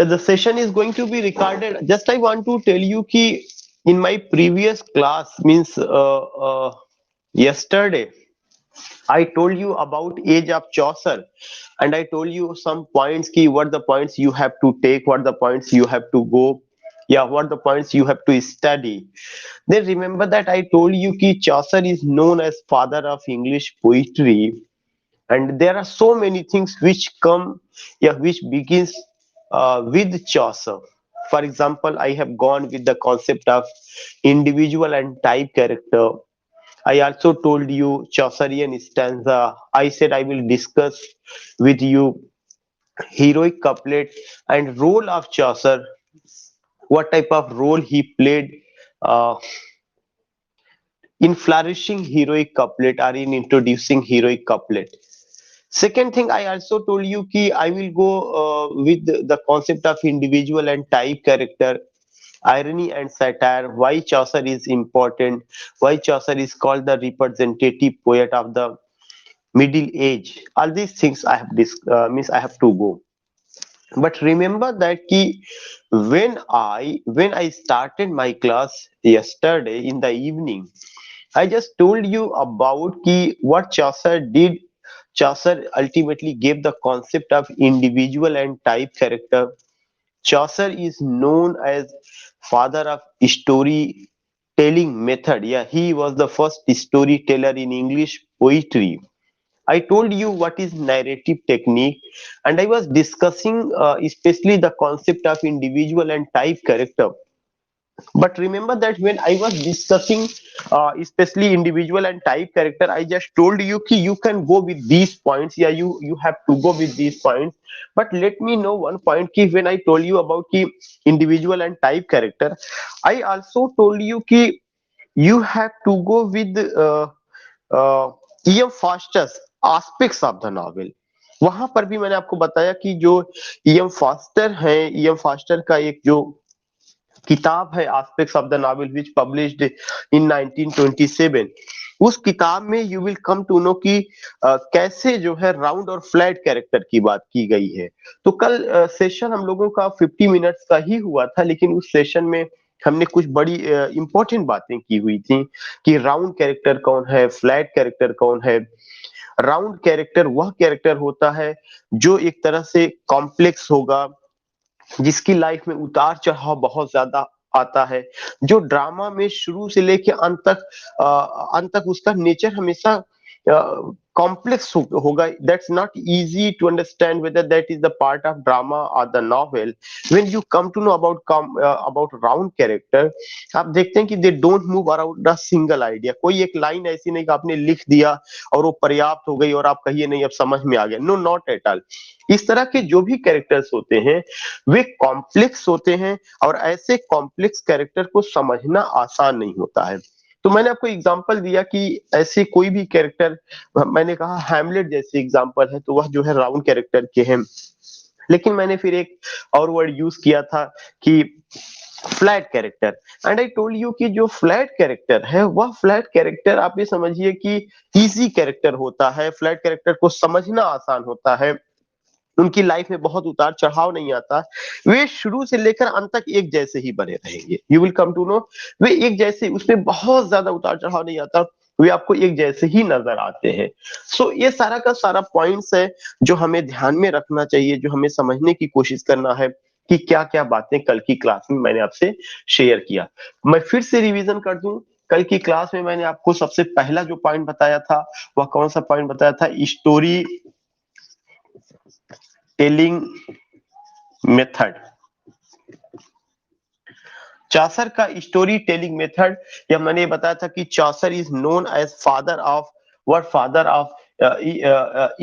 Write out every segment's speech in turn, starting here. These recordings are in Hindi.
Yeah, the session is going to be recorded. Just I want to tell you ki in my previous class means yesterday I told you about age of Chaucer, and I told you some points ki what the points you have to take, what the points you have to go, yeah, what the points you have to study. Then remember that I told you ki Chaucer is known as father of English poetry, and there are so many things which come, yeah, which begins with Chaucer. For example, I have gone with the concept of individual and type character. I also told you Chaucerian stanza. I said I will discuss with you heroic couplet and role of Chaucer, what type of role he played uh, in flourishing heroic couplet or in introducing heroic couplet. Second thing, I also told you ki I will go with the concept of individual and type character, irony and satire, why Chaucer is important, why Chaucer is called the representative poet of the middle age. All these things I have means I have to go. But remember that ki when I started my class yesterday in the evening, I just told you about ki what Chaucer did. Chaucer ultimately gave the concept of individual and type character. Chaucer is known as father of storytelling method. Yeah, he was the first storyteller in English poetry. I told you what is narrative technique, and I was discussing especially the concept of individual and type character. But remember that when I was discussing especially individual and type character, I just told you ki you can go with these points. Yeah, you have to go with these points. But let me know one point ki when I told you about ki individual and type character, I also told you ki you have to go with uh, E.M. Foster's aspects of the novel. वहां पर भी मैंने आपको बताया कि जो ईएम फास्टर है, ईएम फास्टर का एक जो किताब है aspects of the novel which published in 1927, उस किताब में you will come to know कि कैसे जो है राउंड और फ्लैट कैरेक्टर की बात की गई है। तो कल सेशन हम लोगों का 50 मिनट्स का ही हुआ था, लेकिन उस सेशन में हमने कुछ बड़ी इंपॉर्टेंट बातें की हुई थी कि राउंड कैरेक्टर कौन है, फ्लैट कैरेक्टर कौन है। राउंड कैरेक्टर वह कैरेक्टर होता है जो एक तरह से कॉम्प्लेक्स होगा, जिसकी लाइफ में उतार चढ़ाव बहुत ज्यादा आता है, जो ड्रामा में शुरू से लेके अंत तक उसका नेचर हमेशा कॉम्प्लेक्स होगा। That's not easy to understand whether that is the part of drama और the novel. When you come to know about round character, आप देखते हैं कि they don't move around the single idea. कोई एक लाइन ऐसी नहीं कि आपने लिख दिया और वो पर्याप्त हो गई और आप कहिए नहीं अब समझ में आ गया। No, not at all. इस तरह के जो भी कैरेक्टर्स होते हैं वे कॉम्प्लेक्स होते हैं, और ऐसे कॉम्प्लेक्स कैरेक्टर को समझना आसान नहीं होता है। तो मैंने आपको एग्जांपल दिया कि ऐसे कोई भी कैरेक्टर, मैंने कहा हैमलेट जैसे एग्जांपल है तो वह जो है राउंड कैरेक्टर के हैं। लेकिन मैंने फिर एक और वर्ड यूज किया था कि flat character, and I told you कि जो फ्लैट कैरेक्टर है वह फ्लैट कैरेक्टर आप ये समझिए कि इजी कैरेक्टर होता है। फ्लैट कैरेक्टर को समझना आसान होता है, उनकी लाइफ में बहुत उतार चढ़ाव नहीं आता, वे शुरू से लेकर अंत तक एक जैसे ही बने रहेंगे। You will come to know, वे एक जैसे, उसमें बहुत ज्यादा उतार चढ़ाव नहीं आता, वे आपको एक जैसे ही नजर आते हैं। सो ये सारा का सारा पॉइंट्स है जो हमें ध्यान में रखना चाहिए, जो हमें समझने की कोशिश करना है कि क्या क्या बातें कल की क्लास में मैंने आपसे शेयर किया। मैं फिर से रिवीजन कर दूं, कल की क्लास में मैंने आपको सबसे पहला जो पॉइंट बताया था वह कौन सा पॉइंट बताया था? Story telling method. चौसर का स्टोरी टेलिंग मेथड, या मैंने बताया था कि Chaucer is known as father of, what, father of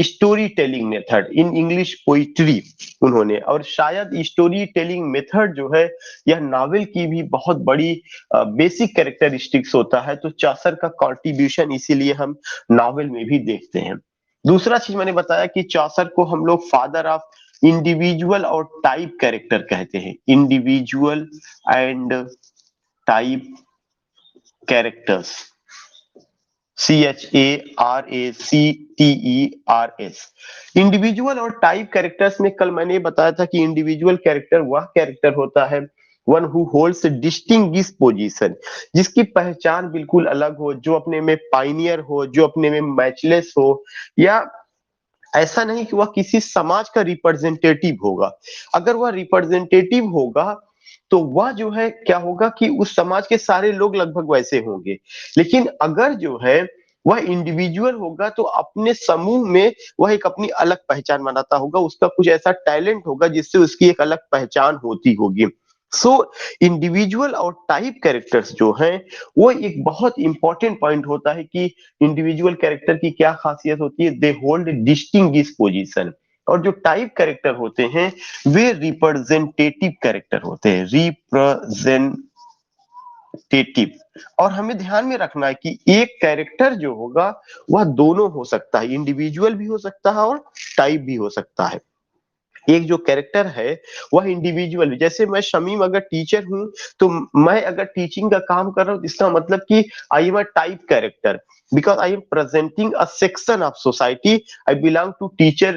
story telling method in English poetry उन्होंने। और शायद स्टोरी टेलिंग मेथड जो है यह नॉवेल की भी बहुत बड़ी बेसिक कैरेक्टरिस्टिक्स होता है, तो चौसर का कॉन्ट्रीब्यूशन इसीलिए हम नॉवेल में भी देखते हैं। दूसरा चीज मैंने बताया कि चौसर को हम लोग फादर ऑफ इंडिविजुअल और टाइप कैरेक्टर कहते हैं। Individual and type characters. CHARACTERS। Individual और टाइप कैरेक्टर्स में कल मैंने बताया था कि इंडिविजुअल कैरेक्टर वह कैरेक्टर होता है one who holds distinguish position, जिसकी पहचान बिल्कुल अलग हो, जो अपने में पाइनियर हो, जो अपने में मैचलेस हो, या ऐसा नहीं कि वह किसी समाज का रिप्रेजेंटेटिव होगा। अगर वह रिप्रेजेंटेटिव होगा तो वह जो है क्या होगा कि उस समाज के सारे लोग लगभग वैसे होंगे। लेकिन अगर जो है वह इंडिविजुअल होगा तो अपने समूह में वह एक अपनी अलग पहचान बनाता होगा, उसका कुछ ऐसा टैलेंट होगा जिससे उसकी एक अलग पहचान होती होगी। सो इंडिविजुअल और टाइप कैरेक्टर्स जो हैं वो एक बहुत इंपॉर्टेंट पॉइंट होता है कि इंडिविजुअल कैरेक्टर की क्या खासियत होती है, दे होल्ड डिस्टिंग्विश पोजीशन। और जो टाइप कैरेक्टर होते हैं वे रिप्रेजेंटेटिव कैरेक्टर होते हैं, रिप्रेजेंटेटिव। और हमें ध्यान में रखना है कि एक कैरेक्टर जो होगा वह दोनों हो सकता है, इंडिविजुअल भी हो सकता है और टाइप भी हो सकता है। एक जो कैरेक्टर है वह इंडिविजुअल, जैसे मैं शमीम अगर टीचर हूं तो मैं अगर टीचिंग का काम कर रहा हूं, इसका मतलब कि I am a type character because I am presenting a section of society. I belong to teacher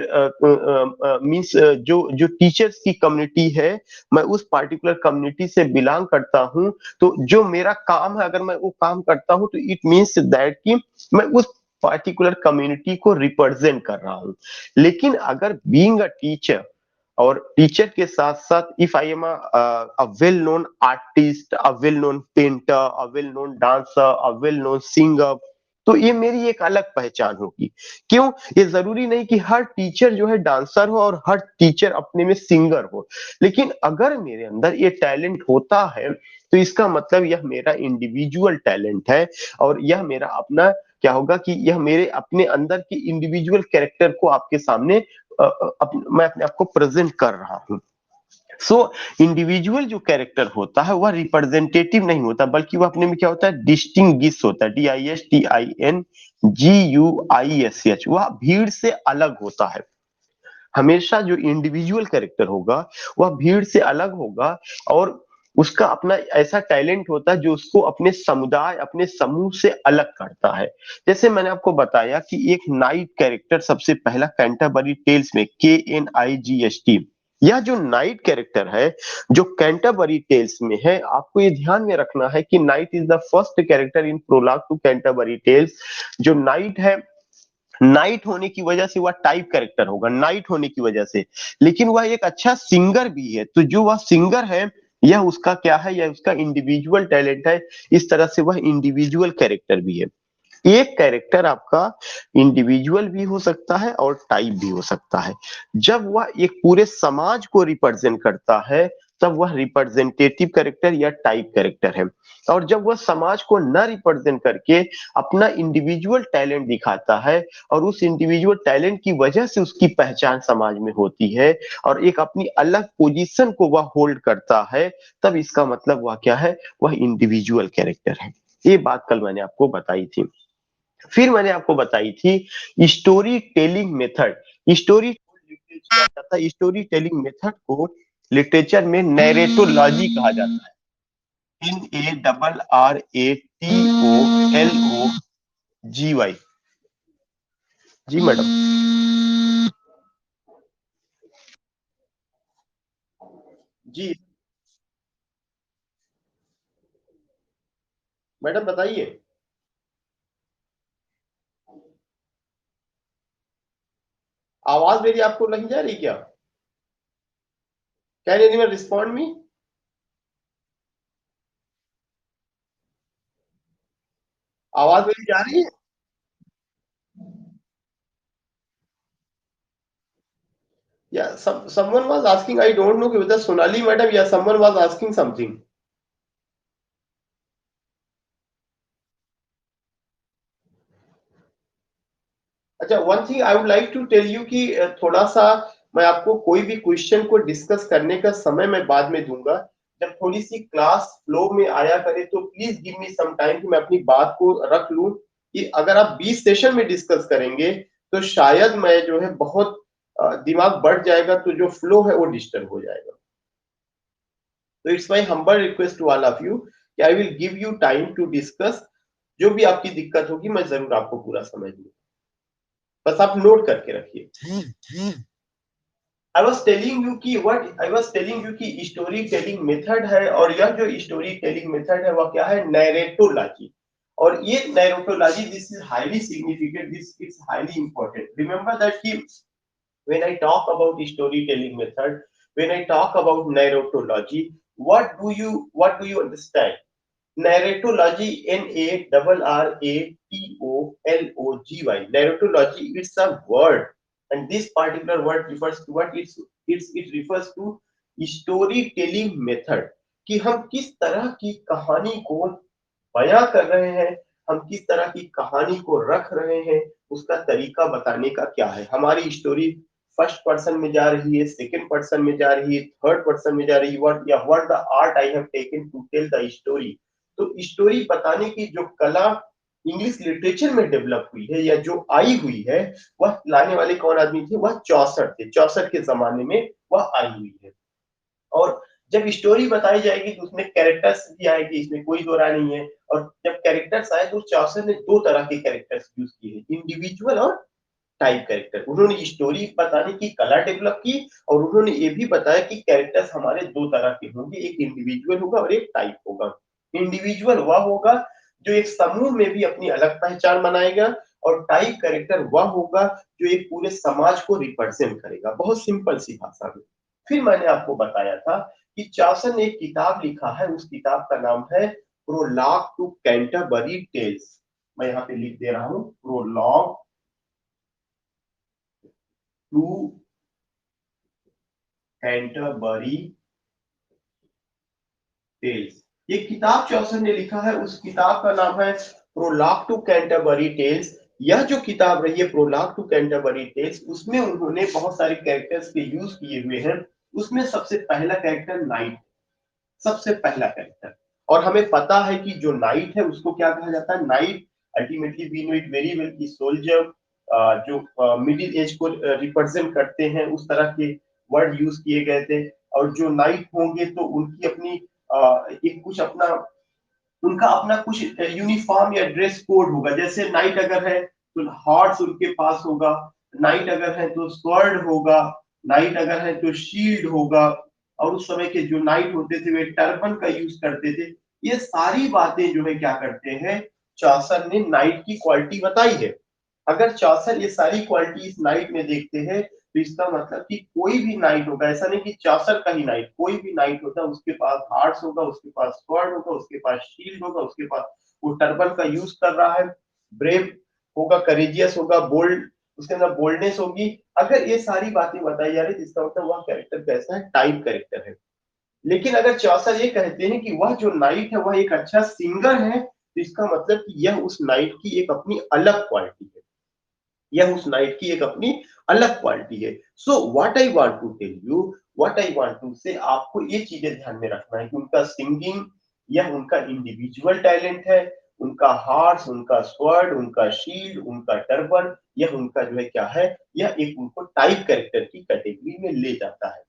means जो जो टीचर्स की कम्युनिटी है, मैं उस पार्टिकुलर कम्युनिटी से बिलोंग करता हूं। तो जो मेरा काम है अगर मैं वो काम करता हूं तो इट मीन्स दैट कि मैं उस पार्टिकुलर कम्युनिटी को रिप्रेजेंट कर रहा हूं। लेकिन अगर बीइंग अ टीचर और टीचर के साथ साथ if I am a well known artist, a well known painter, a well known dancer, a well known singer, तो ये मेरी एक अलग पहचान होगी। क्यों? ये जरूरी नहीं कि हर टीचर जो है डांसर हो और हर टीचर अपने में सिंगर हो। लेकिन अगर मेरे अंदर ये टैलेंट होता है तो इसका मतलब यह मेरा इंडिविजुअल टैलेंट है और यह मेरा अपना क्या होगा कि यह मेरे अपने अंदर की इंडिविजुअल कैरेक्टर को आपके सामने मैं अपने आप को प्रेजेंट कर रहा हूँ। सो इंडिविजुअल जो कैरेक्टर होता है वह रिप्रेजेंटेटिव नहीं होता, बल्कि वह अपने में क्या होता है, डिस्टिंग्विश होता है, DISTINGUISH, वह भीड़ से अलग होता है। हमेशा जो इंडिविजुअल कैरेक्टर होगा वह भीड़ से अलग होगा और उसका अपना ऐसा टैलेंट होता है जो उसको अपने समुदाय, अपने समूह से अलग करता है। जैसे मैंने आपको बताया कि एक नाइट कैरेक्टर सबसे पहला कैंटरबरी टेल्स में, KNIGST, यह जो नाइट कैरेक्टर है जो कैंटरबरी टेल्स में है, आपको ये ध्यान में रखना है कि knight is the first character in prologue to Canterbury tales. जो नाइट है, नाइट होने की वजह से वह टाइप कैरेक्टर होगा, नाइट होने की वजह से, लेकिन वह एक अच्छा सिंगर भी है। तो जो वह सिंगर है यह उसका क्या है, यह उसका इंडिविजुअल टैलेंट है। इस तरह से वह इंडिविजुअल कैरेक्टर भी है। एक कैरेक्टर आपका इंडिविजुअल भी हो सकता है और टाइप भी हो सकता है। जब वह एक पूरे समाज को रिप्रेजेंट करता है तब वह रिप्रेजेंटेटिव कैरेक्टर या टाइप कैरेक्टर है। और जब वह समाज को न रिप्रेजेंट करके अपना इंडिविजुअल टैलेंट दिखाता है और उस इंडिविजुअल टैलेंट की वजह से उसकी पहचान समाज में होती है और एक अपनी अलग पोजीशन को वह होल्ड करता है, तब इसका मतलब वह क्या है, वह इंडिविजुअल कैरेक्टर है। ये बात कल मैंने आपको बताई थी। फिर मैंने आपको बताई थी स्टोरी टेलिंग मेथड। स्टोरी कहा जाता है, स्टोरी टेलिंग मेथड को लिटरेचर में नैरेटोलॉजी कहा जाता है, NARRATOLOGY। जी मैडम। जी मैडम बताइए। आवाज मेरी आपको नहीं जा रही क्या? Can anyone respond me? आवाज मेरी जा रही है? या someone was asking, I don't know कि whether सोनाली मैडम या someone was asking something। अच्छा, one thing I would like to tell you कि थोड़ा सा मैं आपको कोई भी क्वेश्चन को डिस्कस करने का समय मैं बाद में दूंगा। जब थोड़ी सी क्लास फ्लो में आया करे तो please give me some time कि मैं अपनी बात को रख लूं। कि अगर आप 20 सेशन में डिस्कस करेंगे तो शायद मैं जो है बहुत दिमाग बढ़ जाएगा, तो जो फ्लो है वो डिस्टर्ब हो जाएगा। तो it's my humble request to all of you कि I will give you time to discuss. जो भी आपकी दिक्कत होगी मैं जरूर आपको पूरा समझ लूँ, बस आप नोट करके रखिए। आई वॉज टेलिंग यू कि स्टोरी टेलिंग मेथड है, और यह जो स्टोरी टेलिंग मेथड है वह क्या है, नैरेटोलॉजी। और ये narratology, this is highly significant, this is highly important. Remember that कि when I talk about storytelling method, when I talk about narratology, what do you understand? Narratology, Narratology. Narratology, it's a word, and this particular word refers to what? It refers to storytelling method, कि हम किस तरह की कहानी को बयां कर रहे हैं, हम किस तरह की कहानी को रख रहे हैं, उसका तरीका बताने का क्या है। हमारी स्टोरी फर्स्ट पर्सन में जा रही है, सेकंड पर्सन में जा रही है, थर्ड पर्सन में जा रही है, what the art I have taken to tell the story. तो स्टोरी बताने की जो कला इंग्लिश लिटरेचर में डेवलप हुई है या जो आई हुई है, वह लाने वाले कौन आदमी थे, वह चौसर थे। चौसर के जमाने में वह आई हुई है। और जब स्टोरी बताई जाएगी तो उसमें कैरेक्टर्स भी आएगी, इसमें कोई दो राय नहीं है। और जब कैरेक्टर्स आए तो चौसर ने दो तरह के कैरेक्टर्स यूज किए हैं, इंडिविजुअल और टाइप कैरेक्टर। उन्होंने स्टोरी बताने की कला डेवलप की, और उन्होंने ये भी बताया कि कैरेक्टर्स हमारे दो तरह के होंगे, एक इंडिविजुअल होगा और एक टाइप होगा। इंडिविजुअल वह होगा जो एक समूह में भी अपनी अलग पहचान बनाएगा, और टाइप कैरेक्टर वह होगा जो एक पूरे समाज को रिप्रेजेंट करेगा। बहुत सिंपल सी भाषा में। फिर मैंने आपको बताया था कि चौसर ने एक किताब लिखा है, उस किताब का नाम है प्रोलॉग टू कैंटरबरी टेल्स। मैं यहाँ पे लिख दे रहा हूँ, प्रोलॉग टू कैंटरबरी टेल्स। ये किताब चौसर ने लिखा है, उस किताब का नाम है प्रोलॉग टू कैंटरबरी टेल्स। यह जो किताब रही है प्रोलॉग टू कैंटरबरी टेल्स, उसमें उन्होंने बहुत सारे कैरेक्टर्स के यूज किए हुए हैं। उसमें सबसे पहला कैरेक्टर नाइट, सबसे पहला कैरेक्टर। और हमें पता है कि जो नाइट है उसको क्या कहा जाता है, knight ultimately we know it very well कि सोल्जर, जो मिडिल एज को रिप्रेजेंट करते हैं, उस तरह के वर्ड यूज किए गए थे। और जो नाइट होंगे तो उनकी अपनी एक कुछ अपना, उनका अपना कुछ यूनिफॉर्म या ड्रेस कोड होगा। जैसे नाइट अगर है तो हॉर्स उनके पास होगा, नाइट अगर है तो स्वॉर्ड होगा, नाइट अगर है तो शील्ड होगा। और उस समय के जो नाइट होते थे वे टर्बन का यूज करते थे। ये सारी बातें जो है क्या करते हैं, चौसर ने नाइट की क्वालिटी बताई है। अगर चौसर ये सारी क्वालिटी इस नाइट में देखते हैं, तो इसका मतलब कि कोई भी नाइट होगा, ऐसा नहीं कि चौसर का ही नाइट, कोई भी नाइट होता है उसके पास हार्स होगा, उसके पास स्वॉर्ड होगा, उसके पास शील्ड होगा, उसके पास वो टर्बन का यूज कर रहा है, ब्रेव होगा, करेजियस होगा, बोल्ड, उसके अंदर बोल्डनेस होगी। अगर ये सारी बातें बताई जा रही है, इसका मतलब वह कैरेक्टर कैसा है, टाइप कैरेक्टर है। लेकिन अगर चौसर ये कहते हैं कि वह जो नाइट है वह एक अच्छा सिंगर है, तो इसका मतलब कि यह उस नाइट की एक अपनी अलग क्वालिटी है, यह उस नाइट की एक अपनी अलग क्वालिटी है। So what I want to tell you, what I want to say, आपको ये चीजें ध्यान में रखना है कि उनका सिंगिंग, यह उनका इंडिविजुअल टैलेंट है, उनका हार्स, उनका स्वर्ड, उनका शील्ड, उनका टर्बन, यह उनका जो है क्या है, यह एक उनको टाइप कैरेक्टर की कैटेगरी में ले जाता है।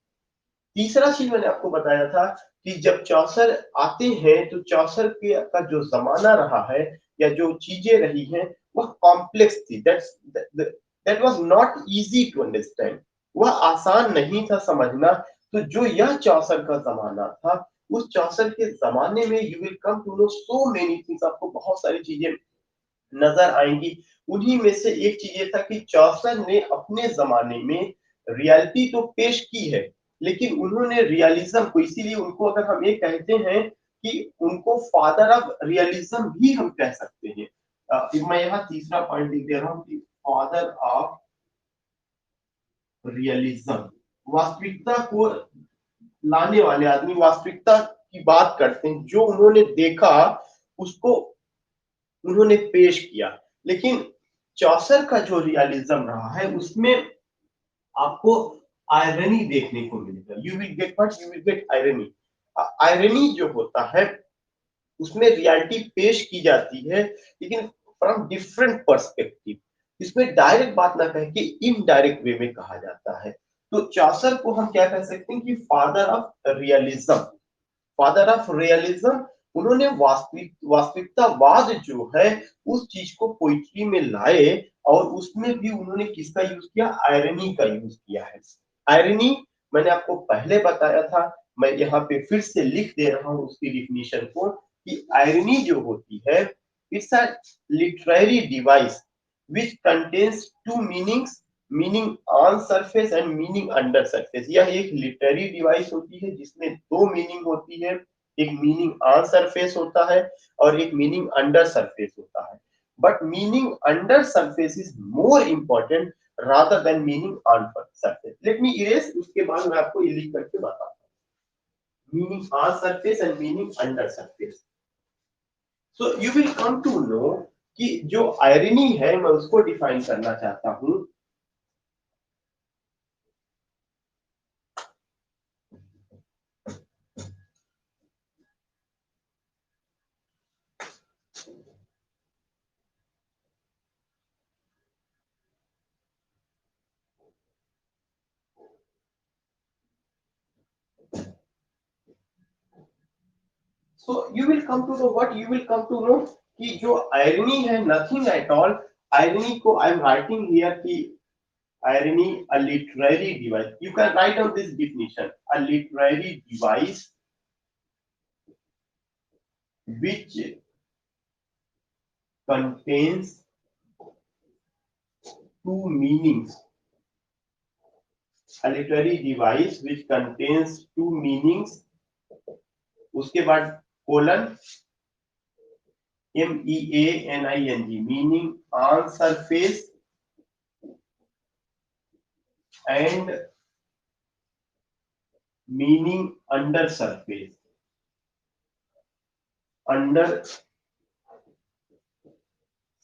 तीसरा चीज मैंने आपको बताया था कि जब चौसर आते हैं तो चौसर के का जो जमाना रहा है या जो चीजें रही हैं वह कॉम्प्लेक्स थी, that was not easy to understand, वह आसान नहीं था समझना। तो जो यह चौसर का जमाना था, उस चौसर के जमाने में you will come to know so many things, आपको बहुत सारी चीजें नजर आएंगी। उन्हीं में से एक चीज ये था कि चौसर ने अपने जमाने में रियलिटी तो पेश की है, लेकिन उन्होंने रियलिज्म को, इसीलिए उनको अगर हम ये कहते हैं कि उनको फादर ऑफ रियलिज्म भी हम कह सकते हैं। मैं यहाँ तीसरा पॉइंट लिख दे रहा हूँ कि फादर ऑफ रियलिज्म, वास्तविकता को लाने वाले आदमी, वास्तविकता की बात करते हैं, जो उन्होंने देखा उसको उन्होंने पेश किया। लेकिन चौसर का जो रियलिज्म रहा है उसमें आपको आयरनी देखने को मिलेगा, you will get what, you will get irony. Irony जो होता है उसमें रियलिटी पेश की जाती है, लेकिन फ्रॉम डिफरेंट पर्सपेक्टिव। इसमें डायरेक्ट बात ना कह के इनडायरेक्ट वे में कहा जाता है। तो चौसर को हम क्या कह सकते हैं कि father of realism, father of realism. उन्होंने वास्तविकतावाद जो है उस चीज को पोइट्री में लाए, और उसमें भी उन्होंने किसका यूज किया, आयरनी का यूज किया है। आयरनी मैंने आपको पहले बताया था, मैं यहाँ पे फिर से लिख दे रहा हूँ उसकी डिफिनीशन को, कि आयरनी जो होती है, it's a literary device which contains two meanings, meaning on surface and meaning under surface। यह एक लिटरेरी डिवाइस होती है जिसमें दो मीनिंग होती है, एक मीनिंग ऑन सरफेस होता है और एक मीनिंग अंडर सरफेस होता है। But meaning under surface is more important rather than meaning on surface. Let me erase, उसके बाद मैं आपको ये लिख करके बताता हूँ meaning on surface and meaning under surface. So you will come to know कि जो आयरनी है मैं उसको डिफाइन करना चाहता हूं। So you will come to know what, you will come to know कि जो आयरनी है नथिंग एट ऑल। आयरनी को आई एम राइटिंग हियर कि irony a literary device, you can write down this definition, a literary device which contains two meanings, a literary device which contains two meanings, उसके बाद colon meaning, meaning on surface and meaning under surface, under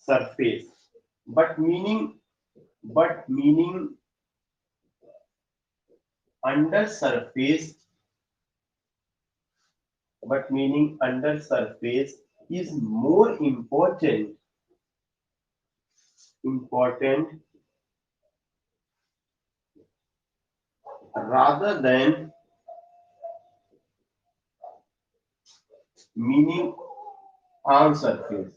surface, but meaning under surface, but meaning under surface is more important rather than meaning on surface।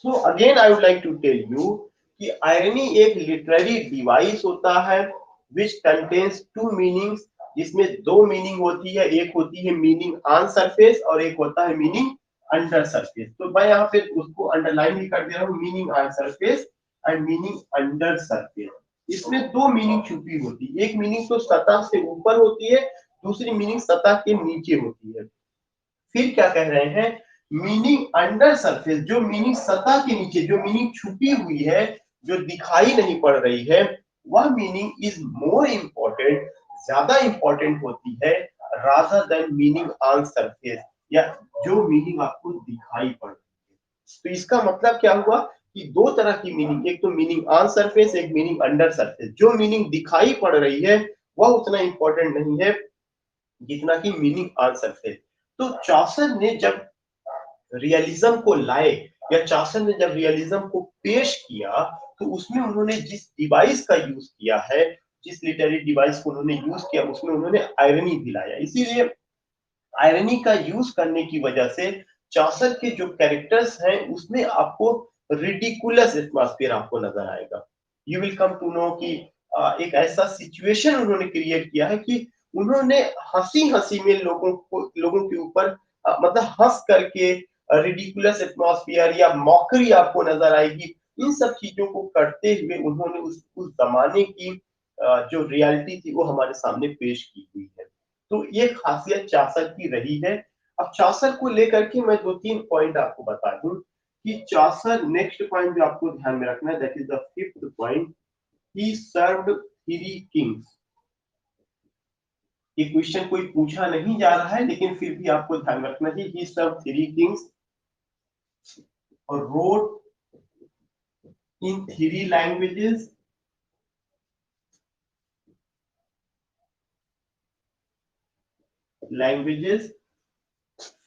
So again I would like to tell you कि irony एक लिटरेरी डिवाइस होता है which contains two meanings, जिसमें दो मीनिंग होती है, एक होती है मीनिंग ऑन सरफेस और एक होता है मीनिंग अंडर सरफेस। तो मैं यहाँ पे उसको अंडरलाइन भी कर दे रहा हूँ, meaning on surface and meaning under surface. इसमें दो मीनिंग छुपी होती है, एक मीनिंग तो सतह से ऊपर होती है, दूसरी मीनिंग सतह के नीचे होती है। फिर क्या कह रहे हैं, मीनिंग अंडर सरफेस, जो मीनिंग सतह के नीचे, जो मीनिंग छुपी हुई है, जो दिखाई नहीं पड़ रही है, वह मीनिंग इज मोर इंपॉर्टेंट, ज्यादा इंपॉर्टेंट होती है rather than meaning on surface, या जो मीनिंग आपको दिखाई पड़ रही है। तो इसका मतलब क्या हुआ कि दो तरह की मीनिंग, एक तो मीनिंग ऑन सरफेस, एक मीनिंग अंडर सरफेस। जो मीनिंग दिखाई पड़ रही है वह उतना इंपॉर्टेंट नहीं है जितना कि मीनिंग ऑन सरफेस। तो चौसर ने जब रियलिज्म को लाए, या चौसर ने जब रियलिज्म को पेश किया, तो उसमें उन्होंने जिस डिवाइस का यूज किया है, जिस लिटरेरी डिवाइस को उन्होंने यूज किया, उसमें उन्होंने आयरनी दिलाया। इसीलिए आयरनी का यूज करने की वजह से चौसर के जो कैरेक्टर्स हैं उसमें आपको रिडिकुलस एटमॉस्फेयर आपको नजर आएगा। You will come to know कि एक ऐसा सिचुएशन उन्होंने क्रिएट किया है कि उन्होंने हंसी हंसी में लोगों के ऊपर मतलब हंस करके रिडिकुलस एटमॉस्फेयर या मॉकरी आपको नजर आएगी। इन सब चीजों को करते हुए उन्होंने उस जमाने की जो रियलिटी थी वो हमारे सामने पेश की हुई है। तो ये खासियत चासर की रही है। अब चासर को लेकर के मैं दो तीन पॉइंट आपको बता दूं कि चासर, नेक्स्ट पॉइंट जो आपको ध्यान में रखना है, that is the fifth point, he served three Kings. ये क्वेश्चन कोई पूछा नहीं जा रहा है लेकिन फिर भी आपको ध्यान रखना चाहिए, ही सर्व्ड थ्री किंग्स और wrote in three languages.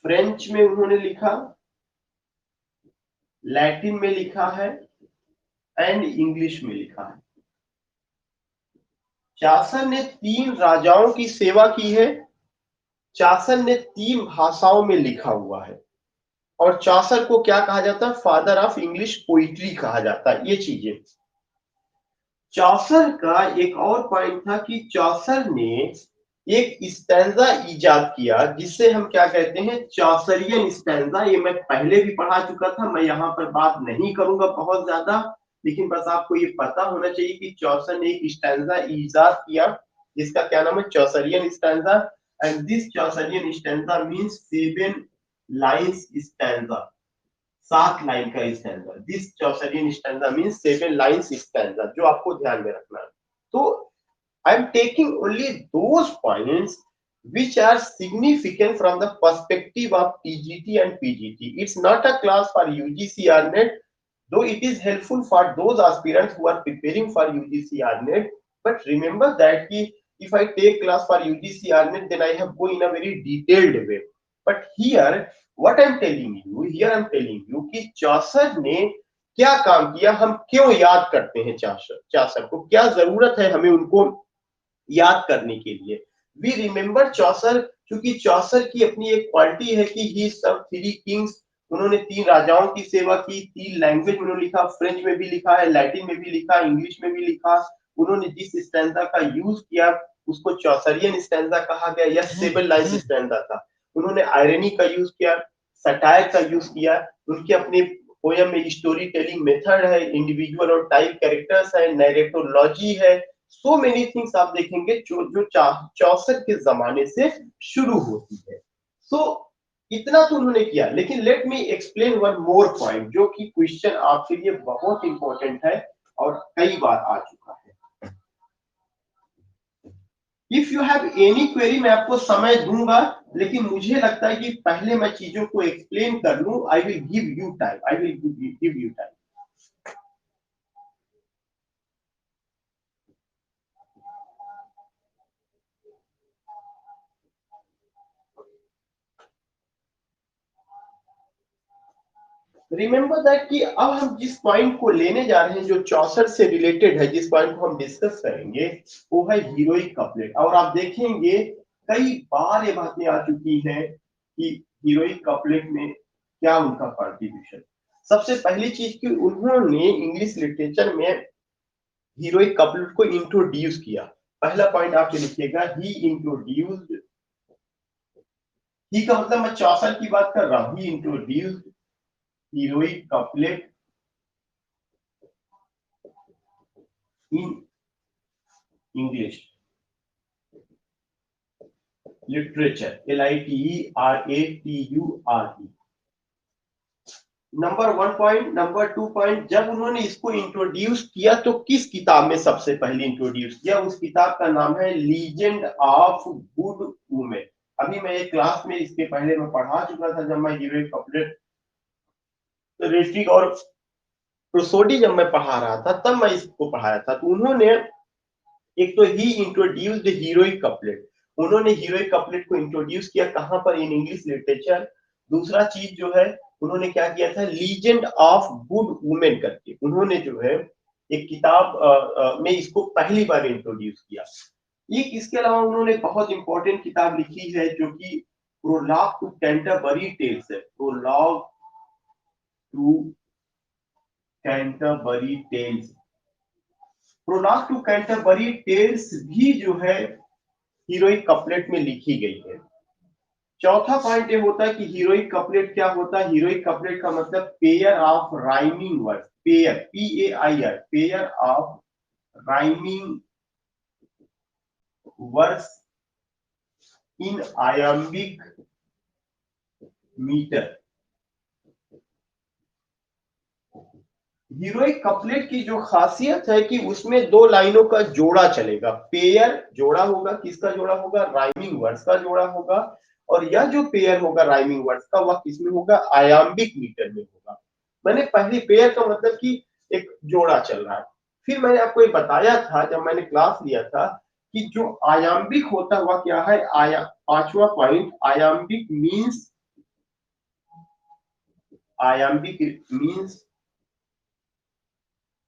French में उन्होंने लिखा, लैटिन में लिखा है एंड इंग्लिश में लिखा है। चासर ने 3 राजाओं की सेवा की है। चासर ने 3 भाषाओं में लिखा हुआ है और चासर को क्या कहा जाता है? फादर ऑफ इंग्लिश पोइट्री कहा जाता है। ये चीजें, चौसर का एक और पॉइंट था कि चौसर ने एक स्टैंजा इजाद किया जिससे हम क्या कहते हैं? चौसरियन स्टैंजा। ये मैं पहले भी पढ़ा चुका था, मैं यहाँ पर बात नहीं करूंगा बहुत ज्यादा, लेकिन बस आपको ये पता होना चाहिए कि चौसर ने एक स्टैंजा इजाद किया जिसका क्या नाम है? Chaucerian stanza. And this Chaucerian stanza means 7 lines stanza, 7 line का stanza. This Chaucerian stanza means 7 lines stanza, जो आपको ध्यान में रखना है। तो I am taking only those points which are significant from the perspective of TGT and PGT. It's not a class for UGC or NET, though it is helpful for those aspirants who are preparing for UGC or NET. But remember that if I take class for UGC or NET, then I have go in a very detailed way. But here, what I'm telling you, here I'm telling you कि चौसर ने क्या काम किया, हम क्यों याद करते हैं चौसर, चौसर को क्या जरूरत है हमें उनको याद करने के लिए। वी रिमेम्बर चौसर, क्योंकि चौसर की अपनी एक क्वालिटी है कि ही सर्व 3 किंग्स। उन्होंने 3 राजाओं की सेवा की, 3 लैंग्वेज में उन्होंने लिखा, फ्रेंच में भी लिखा है, लैटिन में भी लिखा, इंग्लिश में भी लिखा। उन्होंने जिस स्टैंजा का यूज किया उसको चौसरियन स्टैंजा कहा गया। यह 7 लाइन स्टैंजा था। उन्होंने आयरनी का यूज किया, सटायर का यूज किया। उनके अपने पोयम में स्टोरी टेलिंग मेथड है, इंडिविजुअल और टाइप कैरेक्टर्स है, नैरेटोलॉजी है, सो मेनी थिंग्स आप देखेंगे जो जो चौसर के जमाने से शुरू होती है। सो इतना तो उन्होंने किया, लेकिन let me explain one more point जो कि क्वेश्चन आपके लिए बहुत इंपॉर्टेंट है और कई बार आ चुका है। If you have any query, मैं आपको समय दूंगा, लेकिन मुझे लगता है कि पहले मैं चीजों को एक्सप्लेन कर लूं। आई will give you time, I will give you time. Remember that कि अब हम जिस पॉइंट को लेने जा रहे हैं जो चौसर से रिलेटेड है, जिस पॉइंट को हम डिस्कस करेंगे वो है हीरोइक कपलेट। और आप देखेंगे कई बार ये बातें आ चुकी हैं कि हीरोइक कपलेट में क्या उनका कॉन्ट्रीब्यूशन। सबसे पहली चीज कि उन्होंने इंग्लिश लिटरेचर में हीरोइक कपलेट को इंट्रोड्यूस किया। पहला पॉइंट आप लिखिएगा, ही इंट्रोड्यूस्ड। ही का मतलब मैं चौसर की बात कर रहा हूं। He introduced heroic couplet in English literature, literature। Number 1 point. Number 2 point, जब उन्होंने इसको इंट्रोड्यूस किया तो किस किताब में सबसे पहले इंट्रोड्यूस किया? उस किताब का नाम है लीजेंड ऑफ गुड वुमेन। अभी मैं एक क्लास में इसके पहले मैं पढ़ा चुका था, जब मैं हीरोइक कपलेट रेस्ट्रिक और प्रोसोडी जब मैं पढ़ा रहा था तब मैं इसको पढ़ाया था। तो उन्होंने एक तो ही इंट्रोड्यूस्ड हीरोइक कपलेट, उन्होंने हीरोइक कपलेट को इंट्रोड्यूस किया कहां पर? In English literature. दूसरा चीज जो है उन्होंने क्या किया था? लीजेंड ऑफ गुड वुमेन करके उन्होंने जो है एक किताब में इसको पहली बार इंट्रोड्यूस किया। एक इसके अलावा उन्होंने बहुत इंपॉर्टेंट किताब लिखी है जो कि प्रोलॉग टू कैंटरबरी टेल्स है। Prologue to Canterbury tales. Prologue to Canterbury tales भी जो है हीरोइक कपलेट में लिखी गई है। चौथा पॉइंट ये होता है कि हीरोइक कपलेट क्या होता है? हीरोइक कपलेट का मतलब pair of rhyming word. Pair, PAIR, pair of rhyming words in iambic meter. Heroic couplet की जो खासियत है कि उसमें 2 लाइनों का जोड़ा चलेगा। पेयर जोड़ा होगा, किसका जोड़ा होगा? राइमिंग वर्ड्स का जोड़ा होगा। और यह जो पेयर होगा राइमिंग वर्ड्स का, वह किसमें होगा? आयाम्बिक मीटर में होगा। मैंने पहली पेयर का मतलब कि एक जोड़ा चल रहा है। फिर मैंने आपको ये बताया था जब मैंने क्लास लिया था कि जो आयाम्बिक होता है वह क्या है? पांचवा point, iambic means, iambic means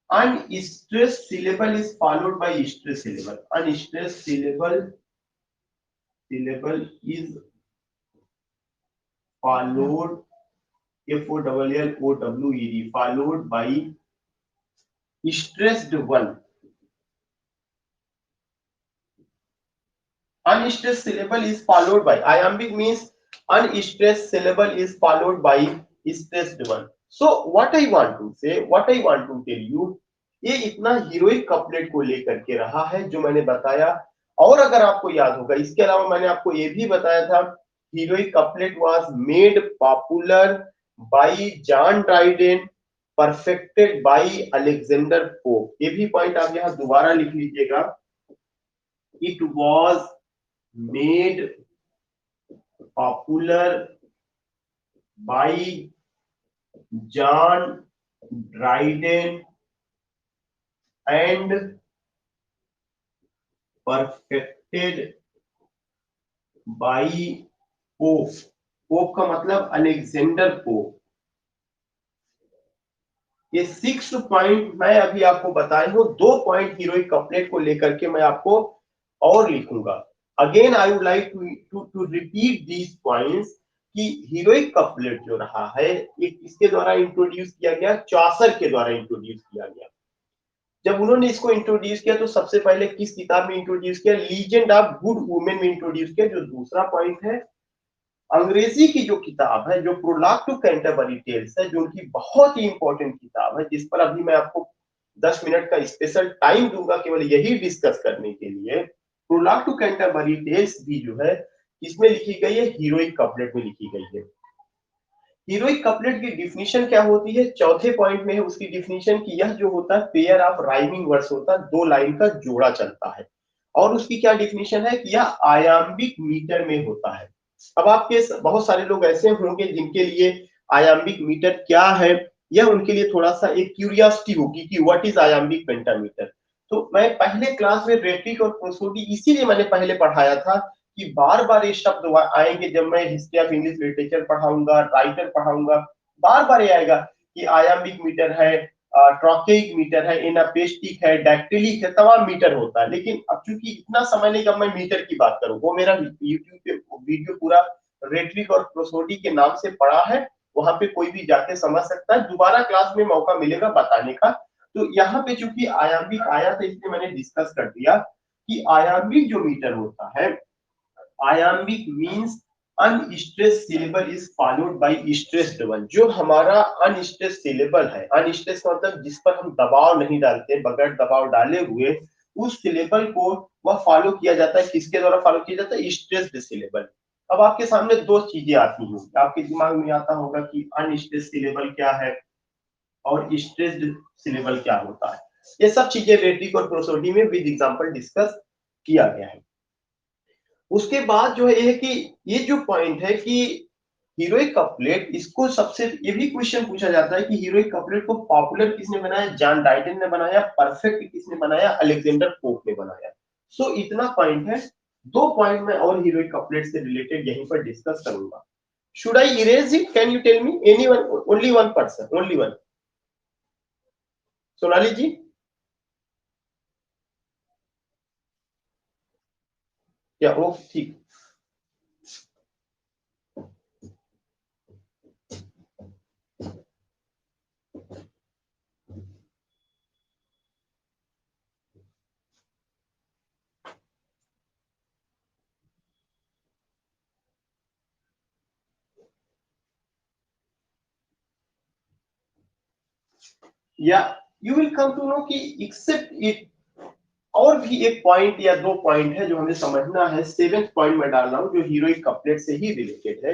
Unstressed syllable is followed by stressed syllable. Unstressed syllable is followed FOLLOWED followed by stressed one. Unstressed syllable is followed by iambic means unstressed syllable is followed by stressed one. So what I want to say, what I want to tell you, ये इतना हीरोइक कपलेट को लेकर के रहा है जो मैंने बताया। और अगर आपको याद होगा, इसके अलावा मैंने आपको ये भी बताया था, heroic couplet was made popular bye John Dryden, perfected by Alexander pope. ये भी पॉइंट आप यहाँ दोबारा लिख लीजिएगा। It was made popular by John Dryden and perfected by pope. Pope का मतलब अलेक्जेंडर पोप। ये 6 पॉइंट मैं अभी आपको बताए हूं, 2 पॉइंट हीरोइक कपलेट को लेकर के मैं आपको और लिखूंगा। Again I would like to repeat these points कि हीरोइक कपलेट जो रहा है ये किसके द्वारा इंट्रोड्यूस किया गया? चॉसर के द्वारा इंट्रोड्यूस किया गया। जब उन्होंने इसको इंट्रोड्यूस किया तो सबसे पहले किस किताब में इंट्रोड्यूस किया? लीजेंड ऑफ गुड वुमेन में इंट्रोड्यूस किया। जो दूसरा पॉइंट है, अंग्रेजी की जो किताब है, जो प्रोलॉग टू कैंटरबरी टेल्स है, जो उनकी बहुत ही इंपॉर्टेंट किताब है, जिस पर अभी मैं आपको 10 मिनट का स्पेशल टाइम दूंगा केवल यही डिस्कस करने के लिए। प्रोलॉग टू कैंटरबरी टेल्स भी जो है इसमें लिखी गई है, हीरोइक कपलेट में लिखी गई है। हीरोइक कपलेट की डिफिनीशन क्या होती है? चौथे पॉइंट में है उसकी डिफिनीशन कि यह जो होता है पेयर ऑफ राइमिंग वर्ड्स होता है, 2 लाइन का जोड़ा चलता है। और उसकी क्या डिफिनीशन है कि यह आयाम्बिक मीटर में होता है। अब आपके बहुत सारे लोग ऐसे होंगे जिनके लिए आयाम्बिक मीटर क्या है यह उनके लिए थोड़ा सा एक क्यूरियोसिटी होगी कि व्हाट इज आयाम्बिक पेंटामीटर। तो मैं पहले क्लास में रेट्रिक और प्रोसोडी इसीलिए मैंने पहले पढ़ाया था कि बार बार ये शब्द आएंगे जब मैं हिस्ट्री ऑफ इंग्लिश लिटरेचर पढ़ाऊंगा, राइटर पढ़ाऊंगा, बार बार ये आएगा कि आयाम्बिक मीटर है, ट्रॉकेइक मीटर है, एनापेस्टिक है, डैक्टिलिक है, तमाम मीटर होता है। लेकिन अब चूंकि इतना समय नहीं कब मैं मीटर की बात करूं, वो मेरा यूट्यूब पे वीडियो पूरा रेट्रिक और प्रोसोडी के नाम से पड़ा है, वहां पे कोई भी जाके समझ सकता है। दोबारा क्लास में मौका मिलेगा बताने का। तो यहाँ पे चूंकि आयाम्बिक आया था इसलिए मैंने डिस्कस कर दिया कि आयाम्बिक जो मीटर होता है, iambic means unstressed syllable is followed by stressed one. जो हमारा अनस्ट्रेस्ड सिलेबल है, अनस्ट्रेस्ड मतलब जिस पर हम दबाव नहीं डालते, बगैर दबाव डाले हुए उस सिलेबल को वह फॉलो किया जाता है। किसके द्वारा फॉलो किया जाता है? Stressed syllable. अब आपके सामने दो चीजें आती हैं, आपके दिमाग में आता होगा कि अनस्ट्रेस्ड सिलेबल क्या है और स्ट्रेस्ड सिलेबल क्या होता है। ये सब चीजें रेट्रिक और प्रोसोडी में विद एग्जांपल डिस्कस किया गया है। उसके बाद जो है ये कि ये जो पॉइंट है कि हीरोइक कपलेट, इसको सबसे ये भी क्वेश्चन पूछा जाता है कि हीरोइक कपलेट को पॉपुलर किसने बनाया? जॉन डाइटन ने बनाया। परफेक्ट किसने बनाया? अलेक्जेंडर पोप ने बनाया। सो इतना पॉइंट है। 2 पॉइंट में और हीरोइक कपलेट से रिलेटेड यहीं पर डिस्कस करूंगा। Should I erase it? Can you tell me? Anyone? Only one person, only one. Sonali ji? या ओके, ठीक। या you will come to know कि एक्सेप्ट इट, और भी एक पॉइंट या 2 पॉइंट है जो हमें समझना है। 7th पॉइंट में डाल रहा हूं जो हीरोइक कपलेट से ही रिलेटेड है।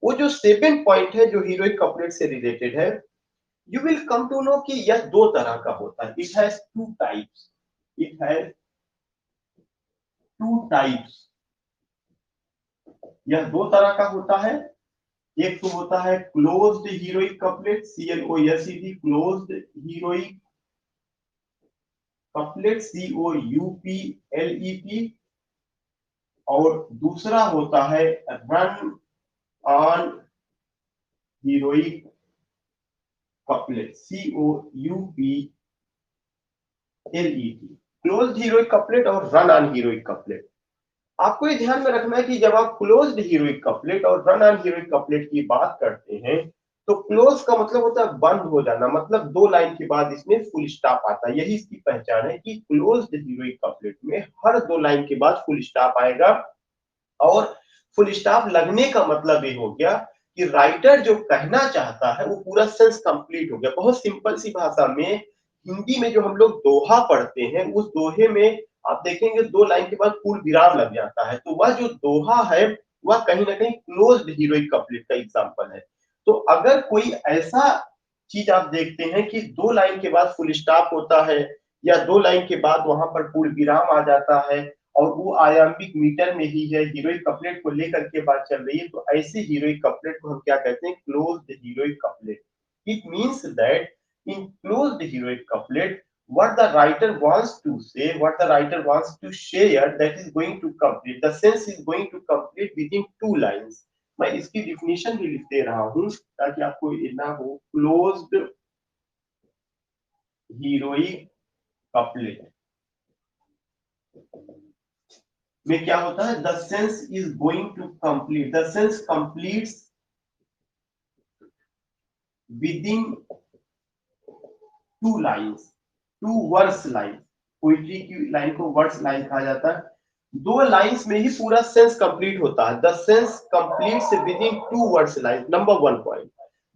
वो जो 7th पॉइंट है जो हीरोइक कपलेट से रिलेटेड है, you will come to know कि यह 2 तरह का होता है। It has 2 types. It has 2 types. यह 2 तरह का होता है। एक तो होता है closed heroic couplet, CLOSED, closed heroic couplet, COUPLET। और दूसरा होता है run on heroic couplet, COUPLET। LET, closed heroic couplet और रन ऑन हीरोइक कपलेट। आपको ये ध्यान में रखना है कि जब आप क्लोज्ड हीरोइक कपलेट और रन ऑन हीरोइक कपलेट की बात करते हैं तो क्लोज का मतलब होता है बंद हो जाना, मतलब दो लाइन के बाद इसमें फुल स्टॉप आता है। यही इसकी पहचान है कि क्लोज्ड हीरोइक कपलेट में हर दो लाइन के बाद फुल स्टॉप आएगा। और फुल स्टॉप लगने का मतलब ये हो गया कि राइटर जो कहना चाहता है वो पूरा सेंस कंप्लीट हो गया। बहुत सिंपल सी भाषा में हिंदी में जो हम लोग दोहा पढ़ते हैं उस दोहे में आप देखेंगे दो लाइन के बाद पूर्ण विराम लग जाता है, तो वह जो दोहा है वह कहीं ना कहीं क्लोज्ड हीरोइक कपलेट का एग्जांपल है। तो अगर कोई ऐसा चीज आप देखते हैं कि दो लाइन के बाद फुल स्टॉप होता है या दो लाइन के बाद वहां पर पूर्ण विराम आ जाता है और वो आयाम्बिक मीटर में ही है, हीरोइक कपलेट को लेकर के बात चल रही है, तो ऐसे हीरोइक कपलेट को हम क्या कहते हैं? Closed heroic couplet. It means that in closed heroic couplet what the writer wants to say, what the writer wants to share, that is going to complete, the sense is going to complete within two lines। मैं इसकी डिफिनेशन भी लिख दे रहा हूं ताकि आपको ये ना हो। क्लोज्ड हीरोइक कपलेट में क्या होता है? The sense is going to complete, the sense completes within two lines, two verse line. Poetry की लाइन को वर्स लाइन कहा जाता है। दो लाइंस में ही पूरा सेंस कंप्लीट होता है। The sense completes within two verse line, number one point.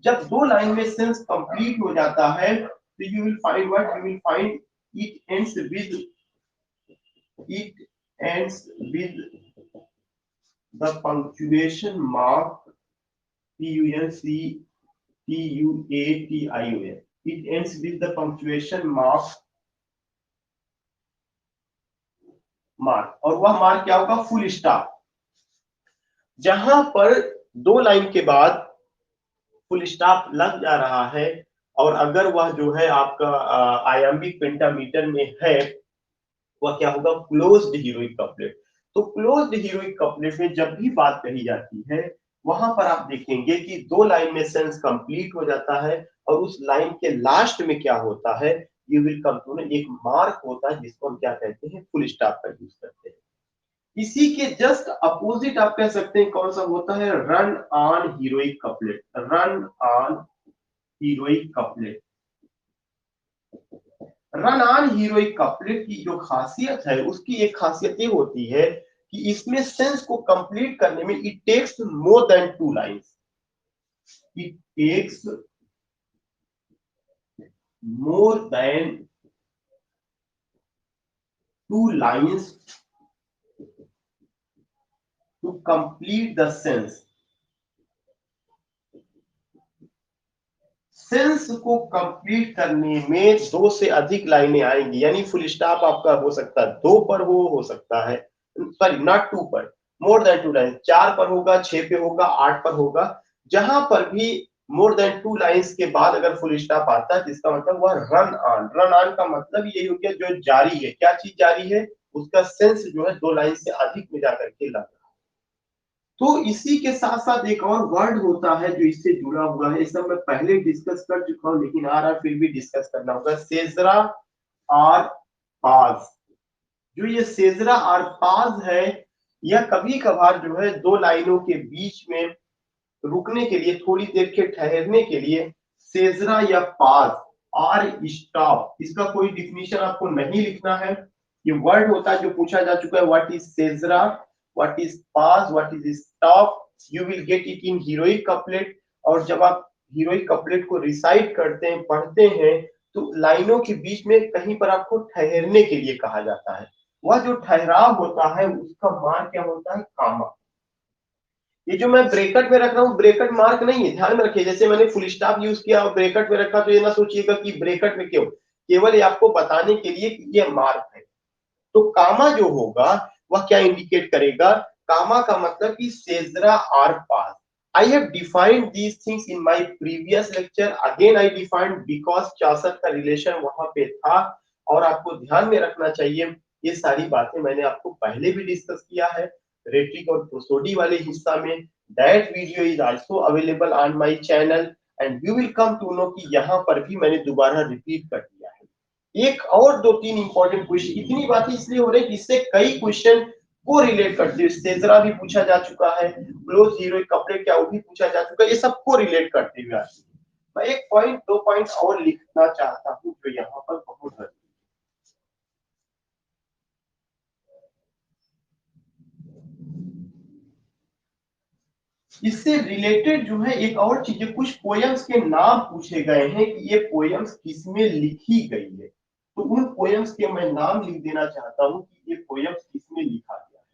जब दो लाइन में सेंस कंप्लीट हो जाता है तो you will find what, you will find it ends with, it ends with the punctuation mark punctuation, it ends with the punctuation mark और वह मार्क क्या होगा? Full stop. जहां पर दो लाइन के बाद फुल स्टॉप लग जा रहा है और अगर वह जो है आपका आयाम्बिक पेंटामीटर में है, वह क्या होगा? Closed heroic couplet. तो क्लोज्ड हीरोइक कपलेट में जब भी बात कही जाती है वहां पर आप देखेंगे कि दो लाइन में सेंस कंप्लीट हो जाता है और उस लाइन के लास्ट में क्या होता है? You will come to know, एक मार्क होता है जिसको हम क्या कहते हैं? फुल स्टॉप का यूज करते हैं। इसी के जस्ट अपोजिट आप कह सकते हैं कौन सा होता है? Run on heroic couplet, run on heroic couplet. Run on heroic couplet की जो खासियत है उसकी एक खासियत ये होती है कि इसमें सेंस को कंप्लीट करने में it takes more than two lines, it takes more than two lines to complete the sense. Sense को कंप्लीट करने में दो से अधिक लाइनें आएंगी, यानी फुल स्टॉप आपका हो सकता है दो पर हो सकता है, सॉरी नॉट टू पर, मोर देन टू लाइन, चार पर होगा, छह पे होगा, आठ पर होगा। जहां पर भी मोर देन टू लाइंस के बाद अगर फुल स्टॉप आता है जिसका मतलब वह रन ऑन, रन ऑन का मतलब यही हो गया जो जारी है। क्या चीज जारी है? उसका सेंस जो है दो लाइन से अधिक में जाकर के लग। तो इसी के साथ साथ एक और वर्ड होता है जो इससे जुड़ा हुआ है, इसे मैं पहले डिस्कस कर चुका हूं लेकिन आ रहा फिर भी डिस्कस करना होगा, सेजरा और पाज। जो ये सेजरा और पाज है यह कभी कभार जो है दो लाइनों के बीच में रुकने के लिए, थोड़ी देर के ठहरने के लिए सेजरा या पाज और स्टॉप, इसका कोई डिफिनीशन आपको नहीं लिखना है। ये वर्ड होता है जो पूछा जा चुका है, व्हाट इज सेजरा, व्हाट इज पाज, what is stop, you will get it in heroic couplet. और जब आप हीरोइक कपलेट को रिसाइट करते हैं, पढ़ते हैं, तो लाइनों के बीच में कहीं पर आपको ठहरने के लिए कहा जाता है। वह जो ठहराव होता है उसका मान क्या होता है? कामा। ये जो मैं ब्रेकेट में रख रहा हूँ ब्रेकेट मार्क नहीं है, ध्यान में रखिए। जैसे मैंने फुल स्टॉप यूज किया और ब्रेकेट में रखा तो ये ना सोचिएगा कि ब्रेकेट में क्यों, केवल ये आपको बताने के लिए कि ये मार्क है। तो कामा जो होगा वह क्या इंडिकेट करेगा? कामा का मतलब कि caesura are pause. I have defined these things in my previous lecture, again I defined because चौसठ का रिलेशन वहां पे था और आपको ध्यान में रखना चाहिए ये सारी बातें मैंने आपको पहले भी डिस्कस किया है रेट्रिक और प्रोसोडी वाले हिस्सा में। That video is also available on my channel and you will come to know कि यहाँ पर भी मैंने दोबारा रिपीट कर दिया है। एक और दो तीन इंपॉर्टेंट क्वेश्चन, इतनी बातें इसलिए हो रही है कि इससे कई क्वेश्चन को रिलेट करते हैं। सेजरा भी पूछा जा चुका है, क्लोज हीरोइक कपलेट क्या वो भी पूछा जा चुका है, ये सबको रिलेट करते हुए आते हैं। मैं एक पॉइंट दो पॉइंट और लिखना चाहता हूँ जो यहाँ पर बहुत जरूरी है। इससे रिलेटेड जो है एक और चीज है, कुछ पोयम्स के नाम पूछे गए हैं कि ये पोयम्स किसमें लिखी गई है, तो उन पोयम्स के मैं नाम लिख देना चाहता हूं कि ये पोयम्स किसमें लिखा गया है।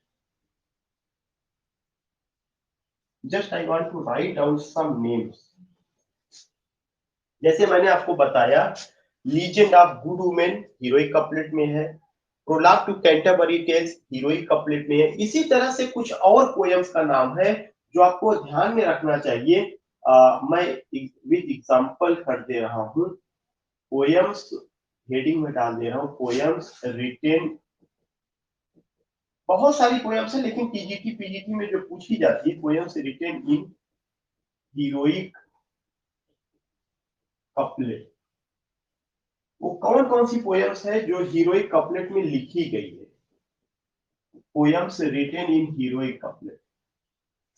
Just I want to write down some names. जैसे मैंने आपको बताया, legend of good women heroic couplet में है, prologue to Canterbury Tales heroic couplet में है। इसी तरह से कुछ और पोयम्स का नाम है जो आपको ध्यान में रखना चाहिए। मैं विद एग्जांपल कर दे रहा हूं, पोयम्स हेडिंग में डाल दे रहा हूं, पोयम्स रिटेन। बहुत सारी पोयम्स है लेकिन टीजीटी पीजीटी में जो पूछी जाती है, पोयम्स रिटेन इन हीरोइक कपलेट, वो कौन कौन सी पोयम्स है जो हीरोइक कपलेट में लिखी गई है। पोयम्स रिटेन इन हीरोइक कपलेट,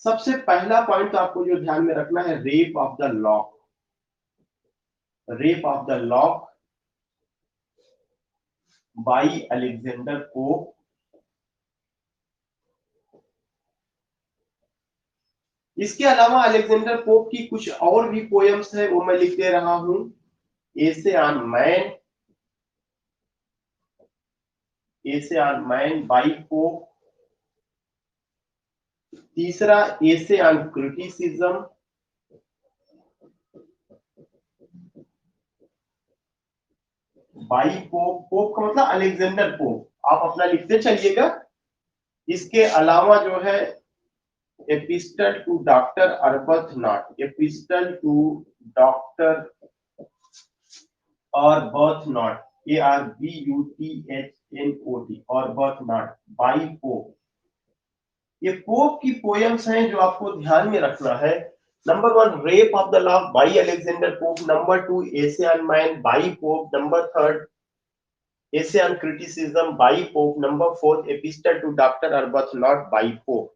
सबसे पहला पॉइंट तो आपको जो ध्यान में रखना है, rape of the lock. Rape of the lock by Alexander pope. इसके अलावा अलेक्जेंडर पोप की कुछ और भी पोयम्स है, वो मैं लिख दे रहा हूं। Essay on man, essay on man by Pope. तीसरा essay on criticism by Pope. Pope का मतलब अलेक्जेंडर पोप, आप अपना लिखते चलिएगा। इसके अलावा जो है epistle to doctor Arbuthnot, epistle to doctor Arbuthnot, ARBUTHNOT Arbuthnot by Pope. ये पोप की पोयम्स हैं जो आपको ध्यान में रखना है। Number one, rape of the lock by Alexander Pope. Number two, essay on man by Pope. Number third, essay on criticism by Pope. Number fourth, epistle to doctor Arbuthnot by Pope.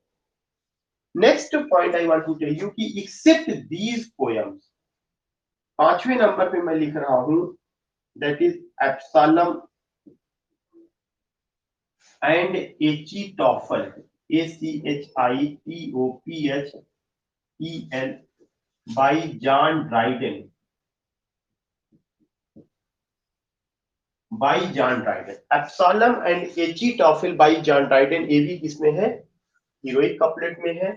Next point I want to tell you कि एक्सेप्ट दीज पोयम्स, पांचवें नंबर पे मैं लिख रहा हूं, that is Absalom and Achitophel, ACHITOPHEL by John Dryden, by John Dryden. Absalom and Achitophel by John Dryden, ये भी किसमें है, हीरोइक कपलेट में है।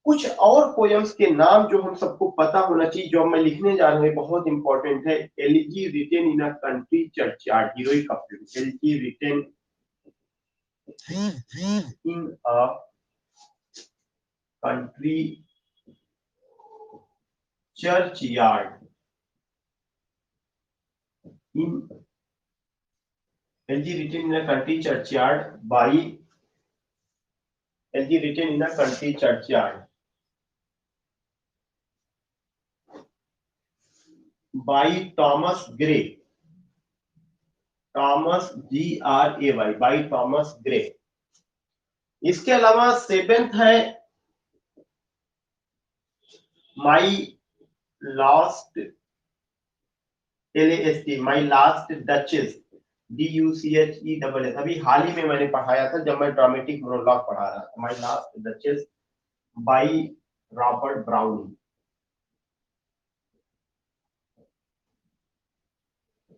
कुछ और पोयम्स के नाम जो हम सबको पता होना चाहिए, जो मैं लिखने जा रहे हैं, बहुत इंपॉर्टेंट है। Elegy written in a country churchyard, heroic couplet. Elegy written in a country churchyard, in elegy written in a country churchyard by, elegy written in a country churchyard by Thomas Gray, Thomas GRAY, by Thomas Gray. इसके अलावा सेवेंथ है my last, LAST, my last duchess, DUCHESS। अभी हाल ही में मैंने पढ़ाया था जब मैं ड्रामेटिक मोनोलॉग पढ़ा रहा था, माई last duchess by Robert browning.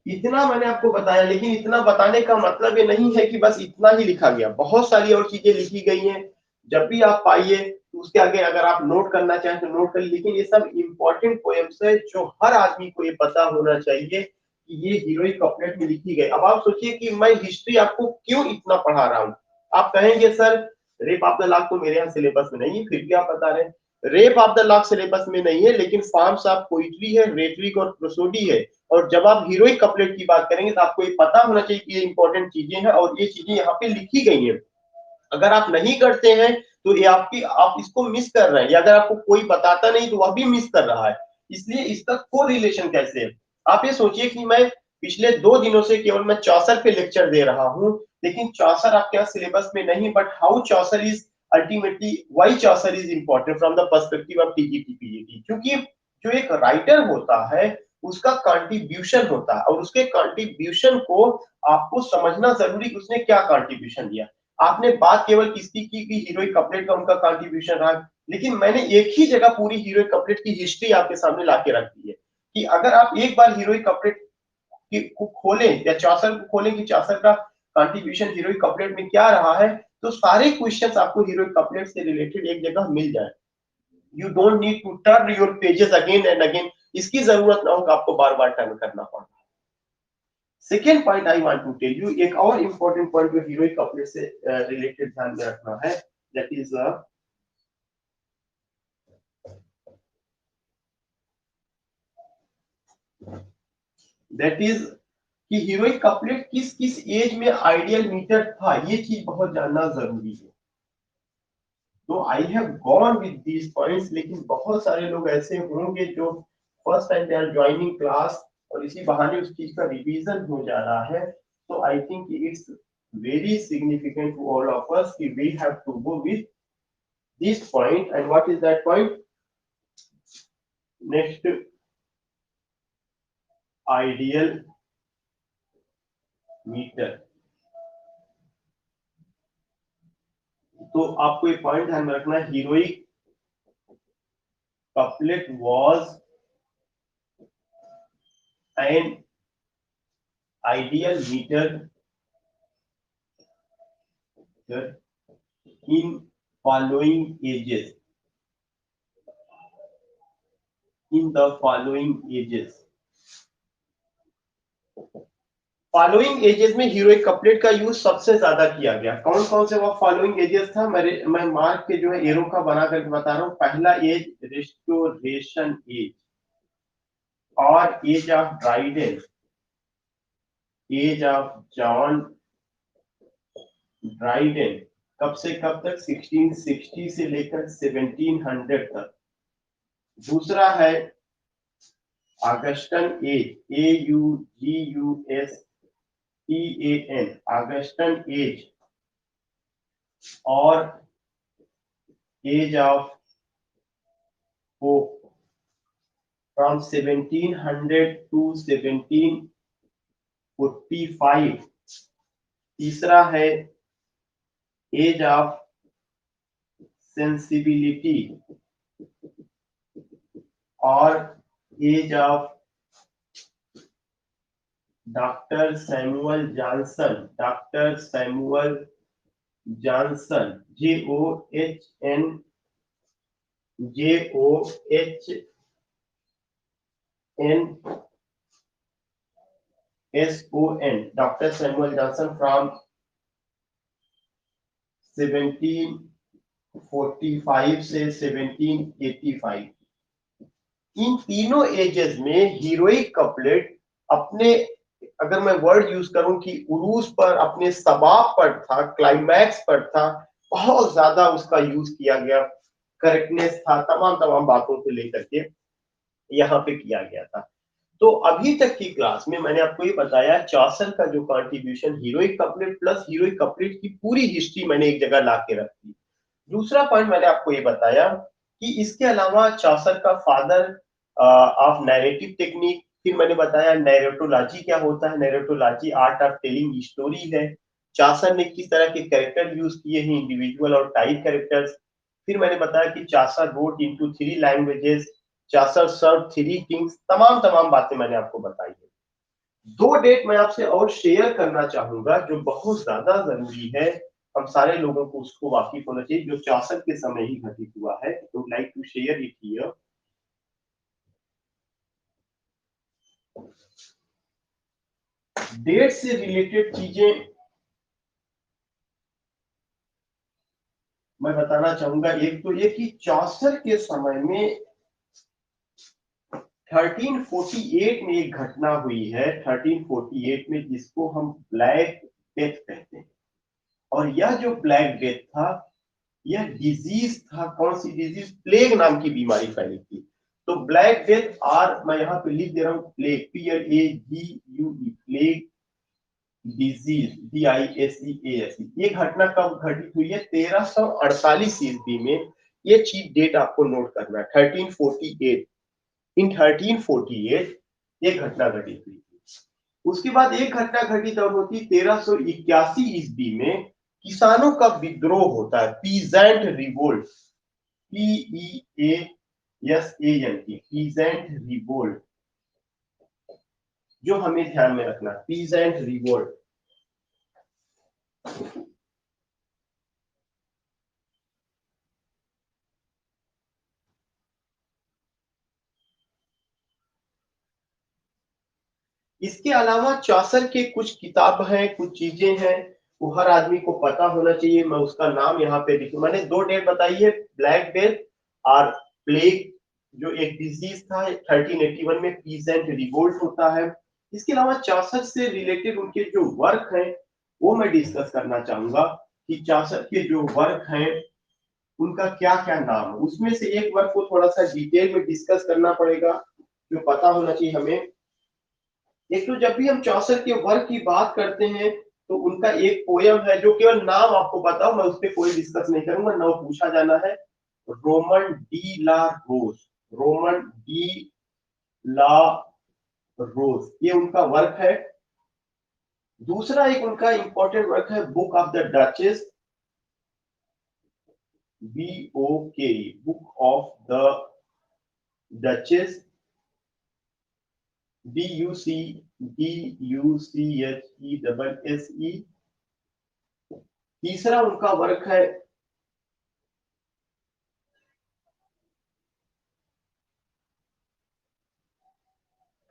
इतना मैंने आपको बताया, लेकिन इतना बताने का मतलब ये नहीं है कि बस इतना ही लिखा गया, बहुत सारी और चीजें लिखी गई हैं। जब भी आप पाइए तो उसके आगे अगर आप नोट करना चाहें तो नोट कर, लेकिन ये सब इंपॉर्टेंट पोएम्स है जो हर आदमी को ये पता होना चाहिए कि ये हीरोइक कपलेट में लिखी गई। अब आप सोचिए कि मैं हिस्ट्री आपको क्यों इतना पढ़ा रहा हूँ। आप कहेंगे sir rape of the lock तो मेरे यहाँ सिलेबस में नहीं है, फिर भी आप बता रहे हैं। Rape of the lock syllabus में नहीं है, लेकिन फॉर्म्स ऑफ पोइट्री है, रेटरिक और प्रोसोडी है। और जब आप हीरोइक कपलेट की बात करेंगे तो आपको ये पता होना चाहिए कि ये इंपॉर्टेंट चीजें हैं और ये चीजें यहाँ पे लिखी गई हैं। अगर आप नहीं करते हैं तो ये आपकी, आप इसको मिस कर रहे हैं, या अगर आपको कोई बताता नहीं तो वह भी मिस कर रहा है। इसलिए इसका को रिलेशन कैसे है, आप ये सोचिए कि मैं पिछले 2 दिनों से केवल मैं चौसर पे लेक्चर दे रहा हूँ, लेकिन चौसर आपके यहाँ सिलेबस में नहीं, but how Chaucer is ultimately, why Chaucer is important from the perspective of TGT PGT, क्योंकि जो एक राइटर होता है उसका कंट्रीब्यूशन होता है, और उसके कंट्रीब्यूशन को आपको समझना जरूरी कि उसने क्या कंट्रीब्यूशन दिया। आपने बात केवल किसकी की कि हीरोइक कपलेट का उनका कंट्रीब्यूशन रहा, लेकिन मैंने एक ही जगह पूरी हीरोइक कपलेट की हिस्ट्री आपके सामने लाके रख दी है कि अगर आप एक बार हीरोइक कपलेट को खोलें या चौसर को खोलें कि चौसर का कंट्रीब्यूशन हीरोइक कपलेट में क्या रहा है, तो सारे क्वेश्चंस आपको हीरोइक कपलेट से रिलेटेड एक जगह मिल जाए। You don't need to turn your pages again and again, इसकी जरूरत ना होगा आपको बार बार टर्न करना पड़ा। Second point I want to tell you, एक और इंपॉर्टेंट पॉइंट जो हीरोइक कपलेट से रिलेटेड ध्यान में रखना है, दैट इज कि हीरोइक कपलेट किस किस एज में आइडियल मीटर था, ये चीज बहुत जानना जरूरी है। तो I have gone with these points, लेकिन बहुत सारे लोग ऐसे होंगे जो first time they are joining class और इसी बहाने उस चीज का रिवीजन हो जा रहा है। तो I think it's very significant to all of us कि we have to go with this point. And what is that point? Next, ideal metre. तो आपको एक पॉइंट ध्यान में रखना, heroic couplet was an ideal metre in following ages, in the following ages। Following ages में हीरोइक कपलेट का यूज सबसे ज्यादा किया गया। कौन कौन से वो फॉलोइंग एजेस था, मैं मार्क के जो है एरो का बना करके बता रहा हूँ। पहला एज रिस्टोरेशन एज और age of Dryden, age of John Dryden. कब से कब तक? 1660 से लेकर 1700 तक। दूसरा है Augustan age, AUGUSTAN, Augustan age और age of Pope from 1700 to 1745। तीसरा है एज ऑफ सेंसिबिलिटी और age of doctor Samuel Johnson, doctor Samuel Johnson, JOHNSON, doctor Samuel Johnson from 1745 से 1785। इन तीनों एजेस में हीरोइक कपलेट अपने, अगर मैं वर्ड यूज करूं कि उरूज पर, अपने सबाब पर था, क्लाइमैक्स पर था, बहुत ज्यादा उसका यूज किया गया, करेक्टनेस था, तमाम तमाम बातों को लेकर के यहाँ पे किया गया था। तो अभी तक की क्लास में मैंने आपको ये बताया चौसर का जो contribution, heroic couplet plus heroic couplet की पूरी हिस्ट्री मैंने एक जगह ला के रख दी। दूसरा पॉइंट मैंने आपको ये बताया कि इसके अलावा चौसर का फादर ऑफ नैरेटिव टेक्निक, फिर मैंने बताया नैरेटोलॉजी क्या होता है। नैरेटोलॉजी आर्ट ऑफ टेलिंग स्टोरी है। चौसर ने किस तरह के कैरेक्टर यूज किए हैं, इंडिविजुअल और टाइप कैरेक्टर्स। फिर मैंने बताया कि चौसर रोट इनटू 3 लैंग्वेजेस, चौसर सर्व 3 किंग्स, तमाम तमाम बातें मैंने आपको बताई है। 2 डेट मैं आपसे और शेयर करना चाहूंगा जो बहुत ज्यादा जरूरी है, हम सारे लोगों को उसको वाकिफ होना चाहिए, जो चौसर के समय ही घटित हुआ है। तो like to share it here. Date से रिलेटेड चीजें मैं बताना चाहूंगा। एक तो ये कि चौसर के समय में 1348 में एक घटना हुई है, 1348 में, जिसको हम ब्लैक डेथ कहते हैं। और यह जो ब्लैक डेथ था, यह डिजीज था। कौन सी डिजीज? प्लेग नाम की बीमारी फैली थी। तो ब्लैक डेथ आर, मैं यहाँ पे लिख दे रहा हूँ plague, PLAGUE, plague disease, DISEASE। ये घटना कब घटित हुई है? 1348 ईस्वी में। ये चीज डेट आपको नोट करना है, 1348। इन 1348 ये घटना घटित हुई थी। उसके बाद एक घटना घटित और होती 1381 ईस्वी में, किसानों का विद्रोह होता है, peasant revolt, PEASANT, peasant revolt, जो हमें ध्यान में रखना, पीजेंट रिवोल्ट। इसके अलावा चौसर के कुछ किताब हैं, कुछ चीजें हैं, वो हर आदमी को पता होना चाहिए। मैं उसका नाम यहाँ पे लिखूं। मैंने दो डेट बताई है, ब्लैक डेथ और प्लेग, जो एक डिजीज था 1381 में, पीसेंट रिवोल्ट होता है। इसके अलावा चौसर से रिलेटेड उनके जो वर्क हैं वो मैं डिस्कस करना चाहूंगा कि चौसर के जो वर्क हैं उनका क्या क्या नाम है। उसमें से एक वर्क को थोड़ा सा डिटेल में डिस्कस करना पड़ेगा, जो पता होना चाहिए हमें। एक तो जब भी हम चौसर के वर्क की बात करते हैं तो उनका एक पोयम है, जो केवल नाम आपको पता हो, मैं उस पर कोई डिस्कस नहीं करूंगा, ना वो पूछा जाना है, Roman de la Rose, Roman de la Rose, ये उनका वर्क है। दूसरा एक उनका इंपॉर्टेंट वर्क है, book of the Duchess, BOK, book of the Duchess, DUCCHESSE। तीसरा उनका वर्क है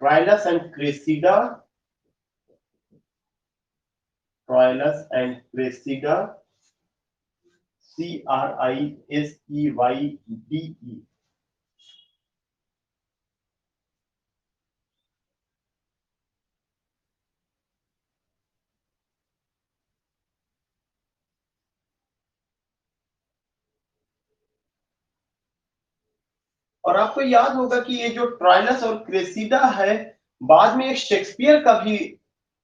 Troilus and Criseyde, Troilus and Criseyde, CRISEYDE। और आपको याद होगा कि ये जो ट्राइलस और क्रेसिडा है, बाद में एक शेक्सपियर का भी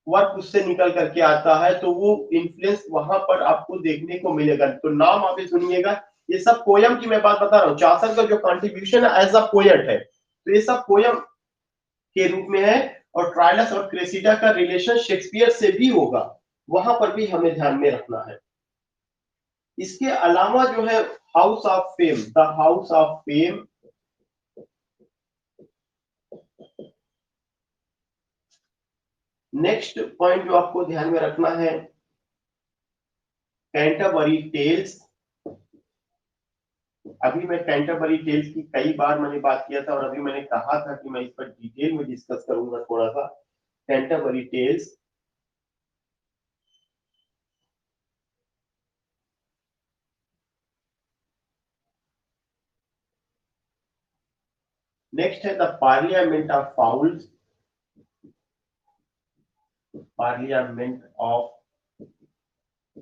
वर्क उससे निकल करके आता है, तो वो इन्फ्लुएंस वहां पर आपको देखने को मिलेगा। तो नाम आप सुनिएगा, ये सब पोयम की मैं बात बता रहा हूँ। चौसर का जो कंट्रीब्यूशन है एज अ पोएट है, तो ये सब पोयम के रूप में है। और ट्राइलस और क्रेसिडा का रिलेशन शेक्सपियर से भी होगा, वहां पर भी हमें ध्यान में रखना है। इसके अलावा जो है house of fame, the house of fame, next point जो आपको ध्यान में रखना है, कैंटरबरी टेल्स। अभी मैं कैंटरबरी टेल्स की कई बार मैंने बात किया था, और अभी मैंने कहा था कि मैं इस पर डिटेल में डिस्कस करूंगा थोड़ा सा, कैंटरबरी टेल्स। नेक्स्ट है the parliament of fowls, parliament of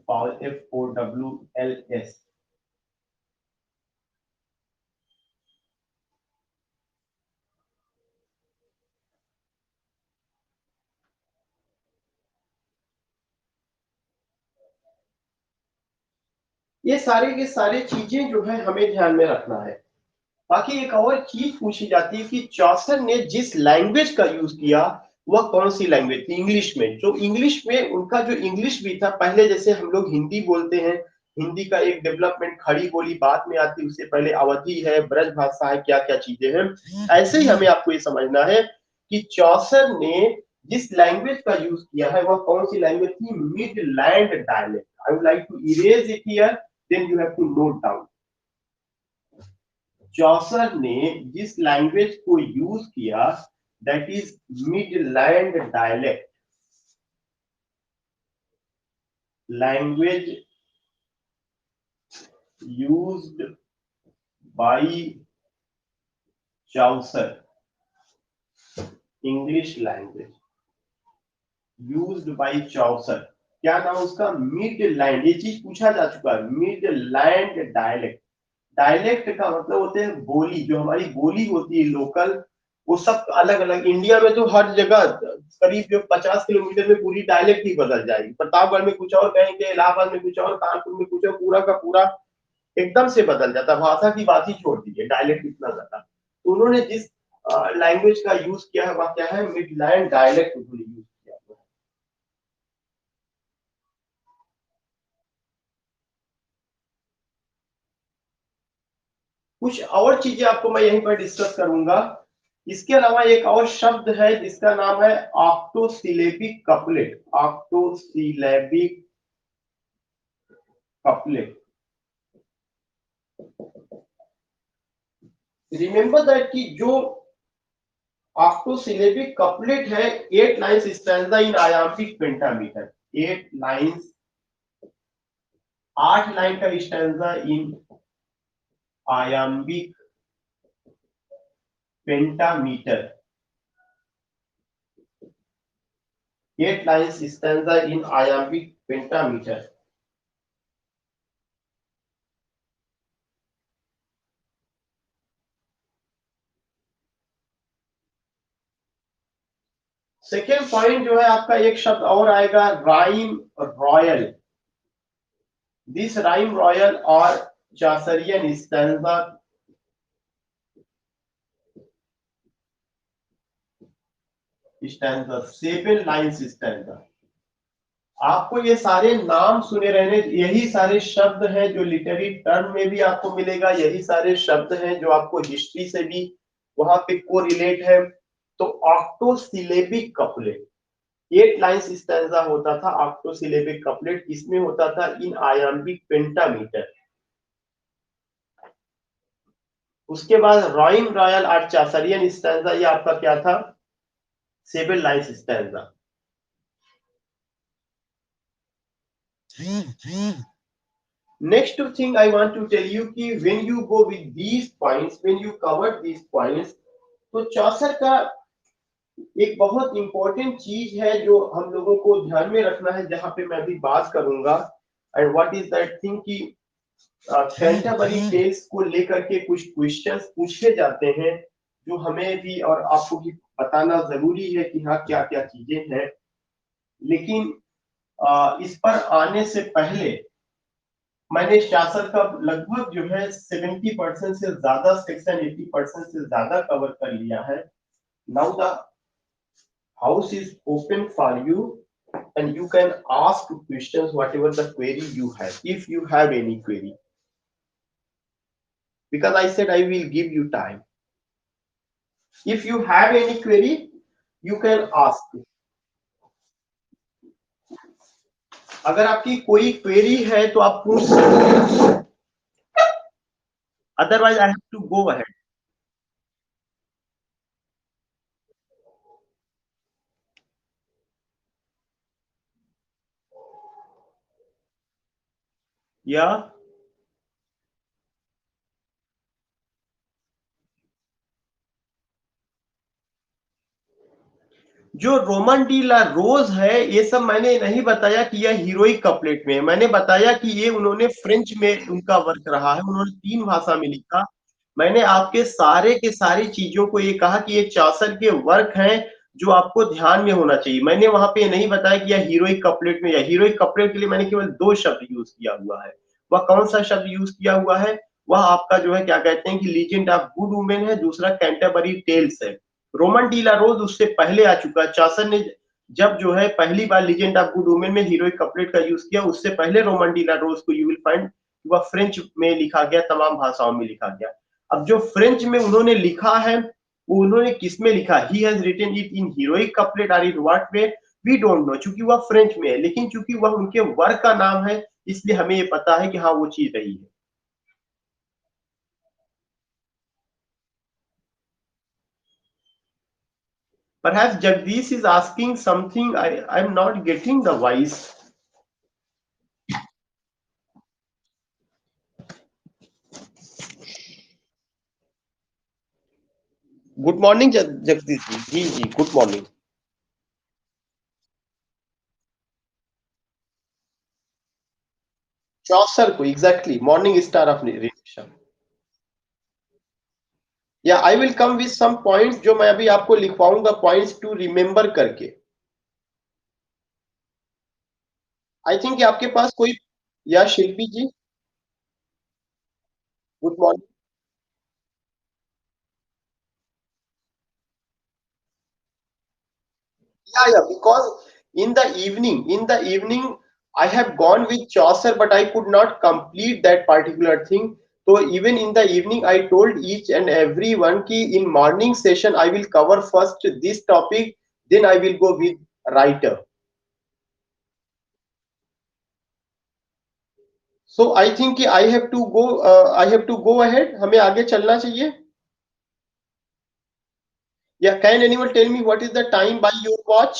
foul, FOWLS। ये सारे के सारे चीजें जो है हमें ध्यान में रखना है। बाकी एक और चीज पूछी जाती है कि चौसर ने जिस लैंग्वेज का यूज किया वह कौन सी लैंग्वेज थी? इंग्लिश में। जो इंग्लिश में उनका जो इंग्लिश भी था, पहले जैसे हम लोग हिंदी बोलते हैं, हिंदी का एक डेवलपमेंट खड़ी बोली बाद में आती, उससे पहले अवधि है, ब्रज भाषा है, क्या क्या चीजें हैं, ऐसे ही हमें आपको ये समझना है कि चौसर ने जिस लैंग्वेज का यूज किया है वह कौन सी लैंग्वेज थी? Midland dialect. I would like to erase it here, then you have to note down. Chaucer ने जिस लैंग्वेज को यूज किया, that is Midland dialect, language used by Chaucer, English language used by Chaucer. क्या नाम उसका? मिडलैंड। ये चीज पूछा जा चुका है, मिडलैंड डायलेक्ट। डायलेक्ट का मतलब होते हैं बोली, जो हमारी बोली होती है लोकल, वो सब अलग अलग। इंडिया में तो हर जगह करीब जो 50 किलोमीटर में पूरी डायलेक्ट ही बदल जाएगी। प्रतापगढ़ में कुछ और कहेंगे, इलाहाबाद में कुछ और, कानपुर में कुछ और, पूरा का पूरा एकदम से बदल जाता। भाषा की बात ही छोड़ दीजिए, डायलेक्ट इतना ज्यादा। तो उन्होंने जिस लैंग्वेज का यूज किया है वह क्या है, मिडलैंड डायलेक्ट उन्होंने यूज किया है। कुछ और चीजें आपको मैं यहीं पर डिस्कस करूंगा। इसके अलावा एक और शब्द है जिसका नाम है ऑक्टोसिलेबिक कपलेट। ऑक्टोसिलेबिक कपलेट। रिमेंबर दैट कि जो ऑक्टोसिलेबिक कपलेट है, 8 लाइन्स स्टैंजा इन आयाम्बिक पेंटामीटर। 8 लाइन्स, 8 लाइन का स्टैंजा इन आयाम्बिक पेंटामीटर। 8 लाइन्स स्टैंजा इन आयाम्बिक पेंटामीटर। सेकेंड पॉइंट जो है आपका, एक शब्द और आएगा, rhyme royal. This rhyme royal और चासरियन स्टैंजा, स्टैंजा 7 लाइन्स स्टैंजा। आपको ये सारे नाम सुने रहने, यही सारे शब्द हैं जो लिटरेरी टर्म में भी आपको मिलेगा, यही सारे शब्द हैं जो आपको हिस्ट्री से भी वहां पे कोरिलेट है। तो ऑक्टोसिलेबिक कपलेट, 8 लाइन्स स्टैंजा होता था। ऑक्टोसिलेबिक कपलेट इसमें होता था इन आयाम्बिक पेंटामीटर। उसके बाद राइम रॉयल और चासरियन स्टैंजा, ये आपका क्या था, 7 lines stanza. Next thing I want to tell you कि when you go with these points, when you cover these points, तो चौसर का एक बहुत इंपॉर्टेंट चीज है जो हम लोगों को ध्यान में रखना है, जहां पे मैं अभी बात करूंगा। And what is that thing कि कैंटरबरी टेल्स को लेकर के कुछ क्वेश्चंस पूछे जाते हैं, जो हमें भी और आपको भी बताना जरूरी है कि हाँ क्या क्या चीजें हैं। लेकिन इस पर आने से पहले मैंने शासन का लगभग जो है 70% से ज्यादा सेक्शन, 80% से ज्यादा कवर कर लिया है। Now the house is open for you and you can ask questions whatever the query you have, if you have any query, because I said I will give you time. If you have any query you can ask. अगर आपकी कोई क्वेरी है तो आप पूछ सकते हैं, otherwise I have to go ahead. या जो रोमन डी ला रोज है, ये सब मैंने नहीं बताया कि यह हीरोइक कपलेट में है। मैंने बताया कि ये उन्होंने फ्रेंच में उनका वर्क रहा है, उन्होंने 3 भाषा में लिखा। मैंने आपके सारे के सारी चीजों को ये कहा कि ये चौसर के वर्क हैं जो आपको ध्यान में होना चाहिए। मैंने वहां पे नहीं बताया कि यह हीरोइक कपलेट में, या हीरोइक कपलेट के लिए मैंने केवल 2 शब्द यूज किया हुआ है। वह कौन सा शब्द यूज किया हुआ है, वह आपका जो है क्या कहते हैं कि लीजेंड ऑफ गुड वुमेन है, दूसरा कैंटरबरी टेल्स है। रोमन डी ला रोज उससे पहले आ चुका है। चासन ने जब जो है पहली बार लीजेंड ऑफ गुड वुमेन में हीरोइक कपलेट का यूज किया, उससे पहले रोमन डी ला रोज को यू विल फाइंड वह फ्रेंच में लिखा गया, तमाम भाषाओं में लिखा गया। अब जो फ्रेंच में उन्होंने लिखा है वो उन्होंने किस में लिखा, he has written it in heroic couplet और in what way, we don't know, चूंकि वह फ्रेंच में है। लेकिन चूंकि वह उनके वर्क का नाम है, इसलिए हमें ये पता है कि हाँ वो चीज रही है। Perhaps Jagdish is asking something. I'm not getting the voice. Good morning Jagdish ji, जी जी गुड मॉर्निंग। चौसर को exactly morning star of nation. या I will come with some points जो मैं अभी आपको लिखवाऊंगा, पॉइंट्स टू रिमेंबर करके। आई थिंक आपके पास कोई, या Shilpi ji, good morning. Yeah, because in the evening I have gone with Chaucer, but I could not complete that particular thing. So even in the evening I told each and everyone ki in morning session I will cover first this topic, then I will go with writer. So I think ki I have to go ahead, हमें आगे चलना चाहिए। Yeah, can anyone tell me what is the time by your watch?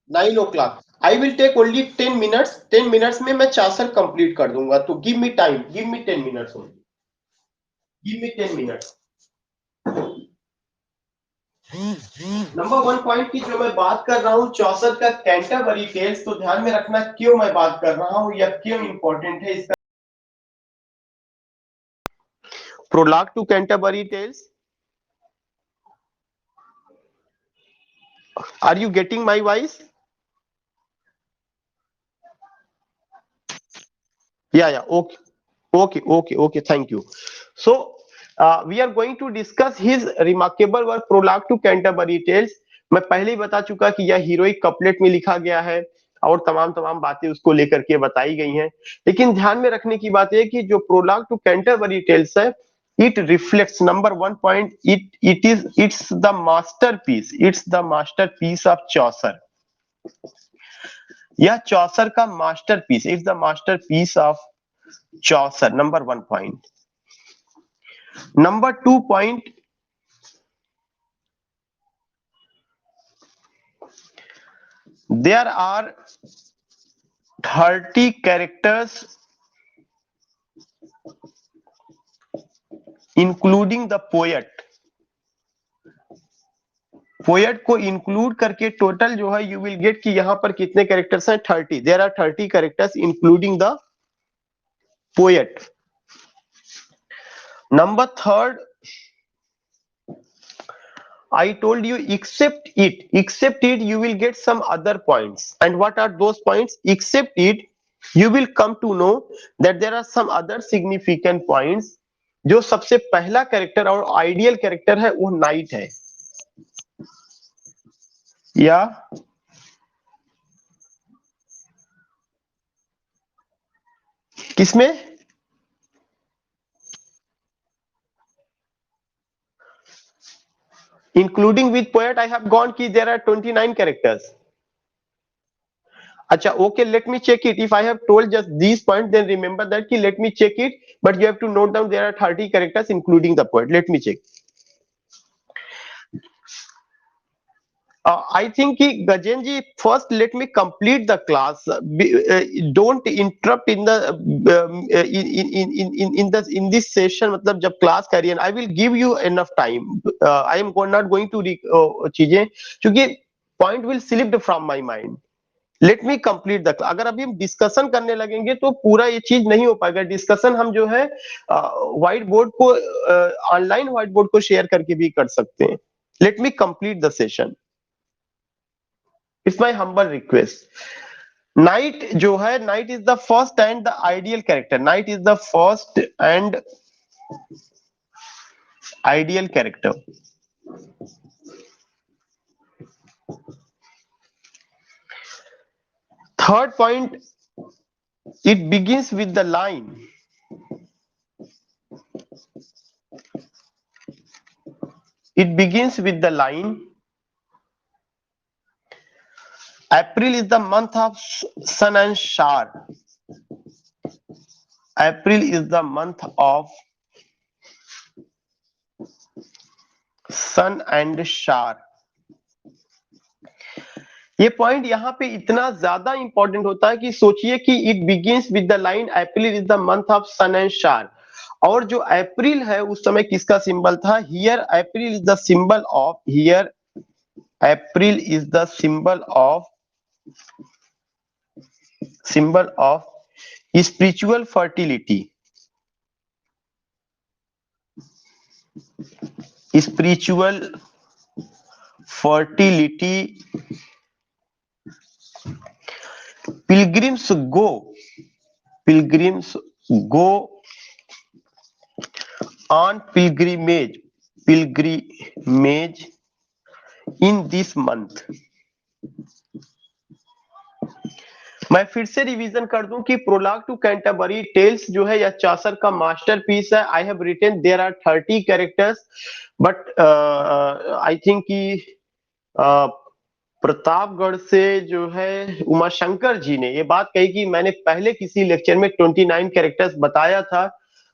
9 o'clock. I will take only 10 minutes, 10 minutes में मैं चासर कंप्लीट कर दूंगा, तो give me time, give me 10 minutes only, give me 10 minutes. Number one point की जो मैं बात कर रहा हूँ चौसर का कैंटरबरी टेल्स, तो ध्यान में रखना क्यों मैं बात कर रहा हूँ या क्यों इंपॉर्टेंट है इसका। Prologue to Canterbury Tales, are you getting my voice? Yeah, okay, thank you. So we are going to discuss his remarkable work prologue to Canterbury Tales. मैं पहले ही बता चुका कि यह हीरोइक कपलेट में लिखा गया है और तमाम तमाम बातें उसको लेकर के बताई गई हैं, लेकिन ध्यान में रखने की बात यह कि जो प्रोलॉग टू कैंटरबरी टेल्स है, it reflects number one point, it's the masterpiece, it's the masterpiece of चौसर। यह चौसर का masterpiece, it's the masterpiece of Chaucer, number one point. Number 2 point, there are 30 characters including the poet. Poet को इंक्लूड करके टोटल जो है यू विल गेट कि यहां पर कितने कैरेक्टर्स हैं, 30। There are 30 characters including the poet. Number third, I told you except it, you will get some other points. And what are those points? Except it, you will come to know that there are some other significant points. जो सबसे पहला कैरेक्टर और आइडियल कैरेक्टर है वो नाइट है। या किसमें? Including with poet I have gone की देयर आर 29 कैरेक्टर्स। अच्छा, okay, let me check it. If I have told just these points, then remember that ki let me check it, but you have to note down there are 30 characters including the poet. Let me check. I think कि गजेन जी, first let me complete the class. Don't interrupt in the in this session. मतलब जब क्लास करिए, I will give you enough time. I am not going to चीजें, क्योंकि point will slip from my mind. Let me complete the, अगर अभी हम डिस्कशन करने लगेंगे तो पूरा ये चीज नहीं हो पाएगा। डिस्कशन हम जो है व्हाइट बोर्ड को, ऑनलाइन व्हाइट बोर्ड को शेयर करके भी कर सकते हैं। Let me complete the session, it's my humble request. Night जो है, night is the first and the ideal character, night is the first and ideal character. Third point, it begins with the line, it begins with the line, April is the month of sun and shower. April is the month of sun and shower. ये पॉइंट यहाँ पे इतना ज्यादा इंपॉर्टेंट होता है कि सोचिए कि it begins with the line April is the month of sun and shower, और जो अप्रैल है उस समय किसका सिंबल था? Here April is the symbol of, here April is the symbol of spiritual fertility, spiritual fertility, pilgrims go, pilgrims go on pilgrimage, pilgrimage in this month. मैं फिर से रिवीजन कर दूं कि प्रोलॉग टू कैंटरबरी टेल्स जो है यह चासर का मास्टरपीस है. I have written there are 30 characters, but I think कि प्रतापगढ़ से जो है उमाशंकर जी ने ये बात कही कि मैंने पहले किसी लेक्चर में 29 कैरेक्टर्स बताया था,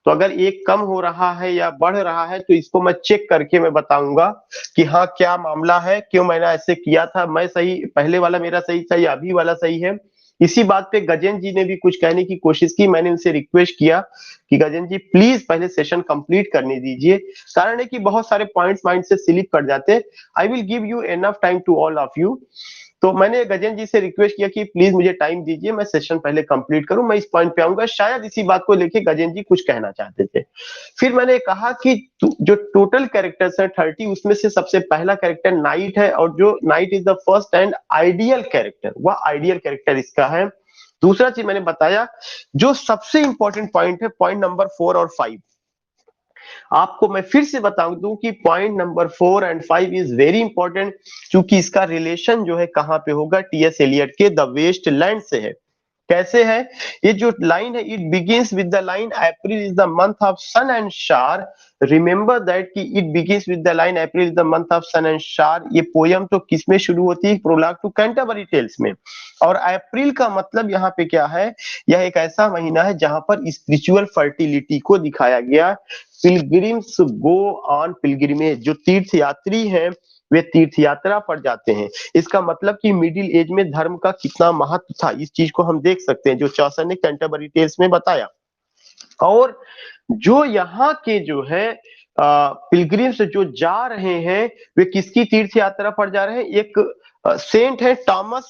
तो अगर एक कम हो रहा है या बढ़ रहा है तो इसको मैं चेक करके मैं बताऊंगा कि हाँ क्या मामला है, क्यों मैंने ऐसे किया था, मैं सही, पहले वाला मेरा सही था या अभी वाला सही है. इसी बात पे गजेंद्र जी ने भी कुछ कहने की कोशिश की. मैंने उनसे रिक्वेस्ट किया कि गजेंद्र जी प्लीज पहले सेशन कंप्लीट करने दीजिए, कारण है कि बहुत सारे पॉइंट्स माइंड से स्लिप कर जाते. I will give you enough time to all of you. तो मैंने गजेंद्र जी से रिक्वेस्ट किया कि प्लीज मुझे टाइम दीजिए, मैं सेशन पहले कंप्लीट करूं, मैं इस पॉइंट पे आऊंगा. शायद इसी बात को लेके गजेंद्र जी कुछ कहना चाहते थे. फिर मैंने कहा कि जो टोटल कैरेक्टर्स हैं 30, उसमें से सबसे पहला कैरेक्टर नाइट है, और जो night is the first and ideal character, वह आइडियल कैरेक्टर इसका है. दूसरा चीज मैंने बताया, जो सबसे इंपॉर्टेंट पॉइंट है, पॉइंट नंबर 4 और 5. आपको मैं फिर से बता दूं कि point number 4 and 5 is very important, क्योंकि इसका रिलेशन जो है कहां पे होगा, टीएस एलियट के द वेस्ट लैंड से है. कैसे है? ये जो लाइन है, it begins with the line April is the month of sun and shower. Remember that कि it begins with the line April is the month of sun and shower. ये पोयम तो किस में शुरू होती है? प्रोलॉग टू कैंटरबरी टेल्स में. और अप्रैल का मतलब यहाँ पे क्या है? यह एक ऐसा महीना है जहां पर स्पिरिचुअल फर्टिलिटी को दिखाया गया. पिलग्रिम्स गो ऑन पिलग्रिमेज, जो तीर्थ यात्री हैं वे तीर्थ यात्रा पर जाते हैं. इसका मतलब कि मिडिल एज में धर्म का कितना महत्व था, इस चीज को हम देख सकते हैं, जो चौसर ने कैंटरबरी टेल्स में बताया. और जो यहाँ के जो है पिलग्रिम्स जो जा रहे हैं, वे किसकी तीर्थ यात्रा पर जा रहे हैं? एक सेंट है टॉमस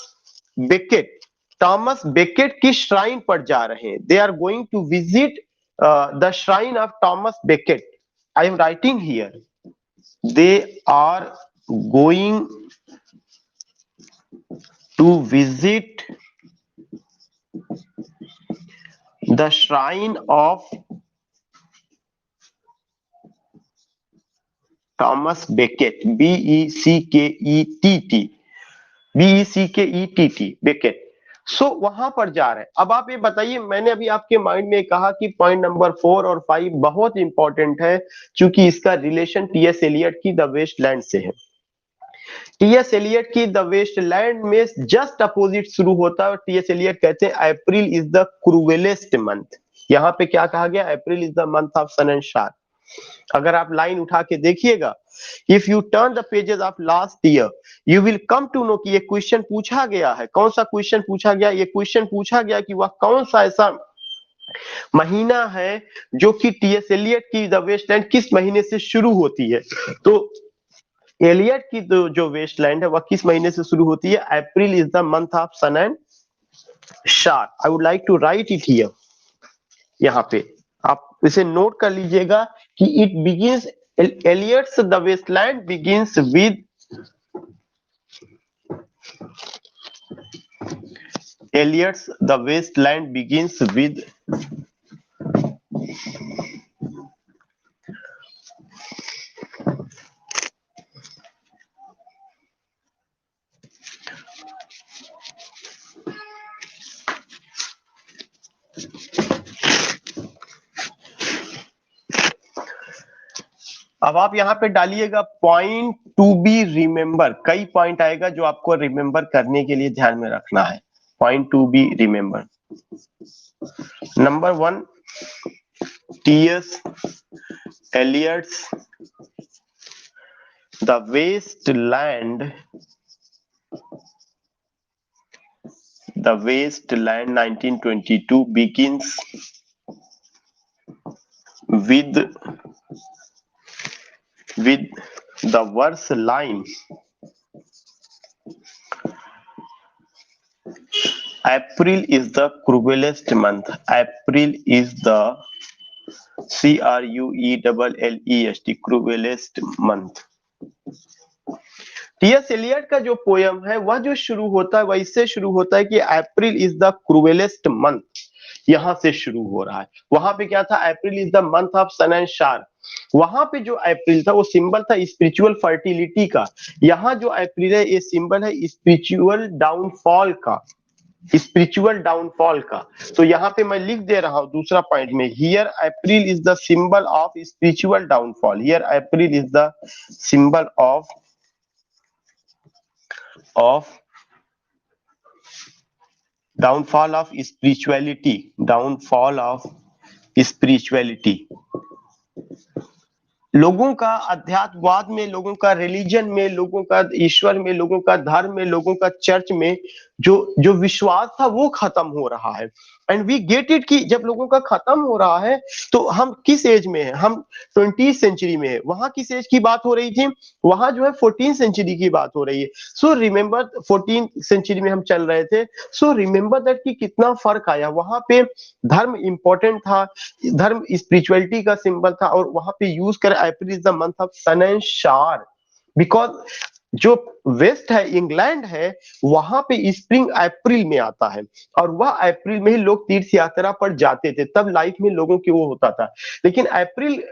बेकेट, टॉमस बेकेट की श्राइन पर जा रहे हैं. They are going to visit the shrine of Thomas Becket. I am writing here, they are going to visit the shrine of Thomas Becket, Beckett, Beckett, Beckett. सो वहां पर जा रहे हैं. अब आप ये बताइए, मैंने अभी आपके माइंड में कहा कि पॉइंट नंबर 4 और 5 बहुत इंपॉर्टेंट है, क्योंकि इसका रिलेशन टीएस एलियट की द वेस्टलैंड से है. टीएस एलियट की द वेस्टलैंड में जस्ट अपोजिट शुरू होता है, और टीएस एलियट कहते हैं April is the cruellest month. यहाँ पे क्या कहा गया? April is the month of sun and shower. अगर आप लाइन उठा के देखिएगा, if you turn the pages of last year, you will come to know कि ये क्वेश्चन पूछा गया है. कौन सा क्वेश्चन पूछा गया? ये क्वेश्चन पूछा गया कि वह कौन सा ऐसा महीना है जो कि टीएस एलियट की द वेस्टलैंड किस महीने से शुरू होती है. तो एलियट की जो वेस्टलैंड है वह किस महीने से शुरू होती है? April is the month of sun and shower. I would like to write it here. यहाँ पे आप इसे नोट कर लीजिएगा कि it begins, Eliot's the Waste Land begins with, Eliot's the Waste Land begins with अब आप यहाँ पे डालिएगा पॉइंट टू बी रिमेंबर. कई पॉइंट आएगा जो आपको रिमेंबर करने के लिए ध्यान में रखना है. Point to be remember. Number 1, TS Eliot's the Waste Land, the wasteland 1922 begins with the verse line April is the cruelest month. April is the CRUELLEST cruelest month. TS Eliot का जो पोयम है वह जो शुरू होता है वैसे शुरू होता है कि अप्रैल इज द क्रूएलेस्ट मंथ, यहां से शुरू हो रहा है। वहां पे क्या था, April is the month of sun and shower. वहां पे जो अप्रैल था वो सिंबल था स्पिरिचुअल फर्टिलिटी का। यहाँ जो अप्रैल है ये सिंबल है स्पिरिचुअल डाउनफॉल का, स्पिरिचुअल डाउनफॉल का। तो यहाँ पे मैं लिख दे रहा हूं दूसरा पॉइंट में, here April is the symbol of spiritual downfall. Here April is the symbol of downfall of spirituality, downfall of spirituality। लोगों का अध्यात्मवाद में, लोगों का रिलीजन में, लोगों का ईश्वर में, लोगों का धर्म में, लोगों का चर्च में जो जो विश्वास था वो खत्म हो रहा है। एंड वी गेट इट कि जब लोगों का खत्म हो रहा है तो हम किस एज में है, हम 20th सेंचुरी में है। वहां किस एज की बात हो रही थी, वहां जो है 14th सेंचुरी की बात हो रही है। सो रिमेंबर 14th सेंचुरी में हम चल रहे थे। सो रिमेंबर दैट कि कितना फर्क आया। वहां पे धर्म इंपॉर्टेंट था, धर्म स्पिरिचुअलिटी का सिंबल था, और वहां पे यूज कर April is the month of sun and shower. Because जो वेस्ट है, इंग्लैंड है, वहां पे स्प्रिंग अप्रैल में आता है, और वह अप्रैल में ही लोग तीर्थ यात्रा पर जाते थे। तब लाइफ में लोगों की वो होता था। लेकिन अप्रैल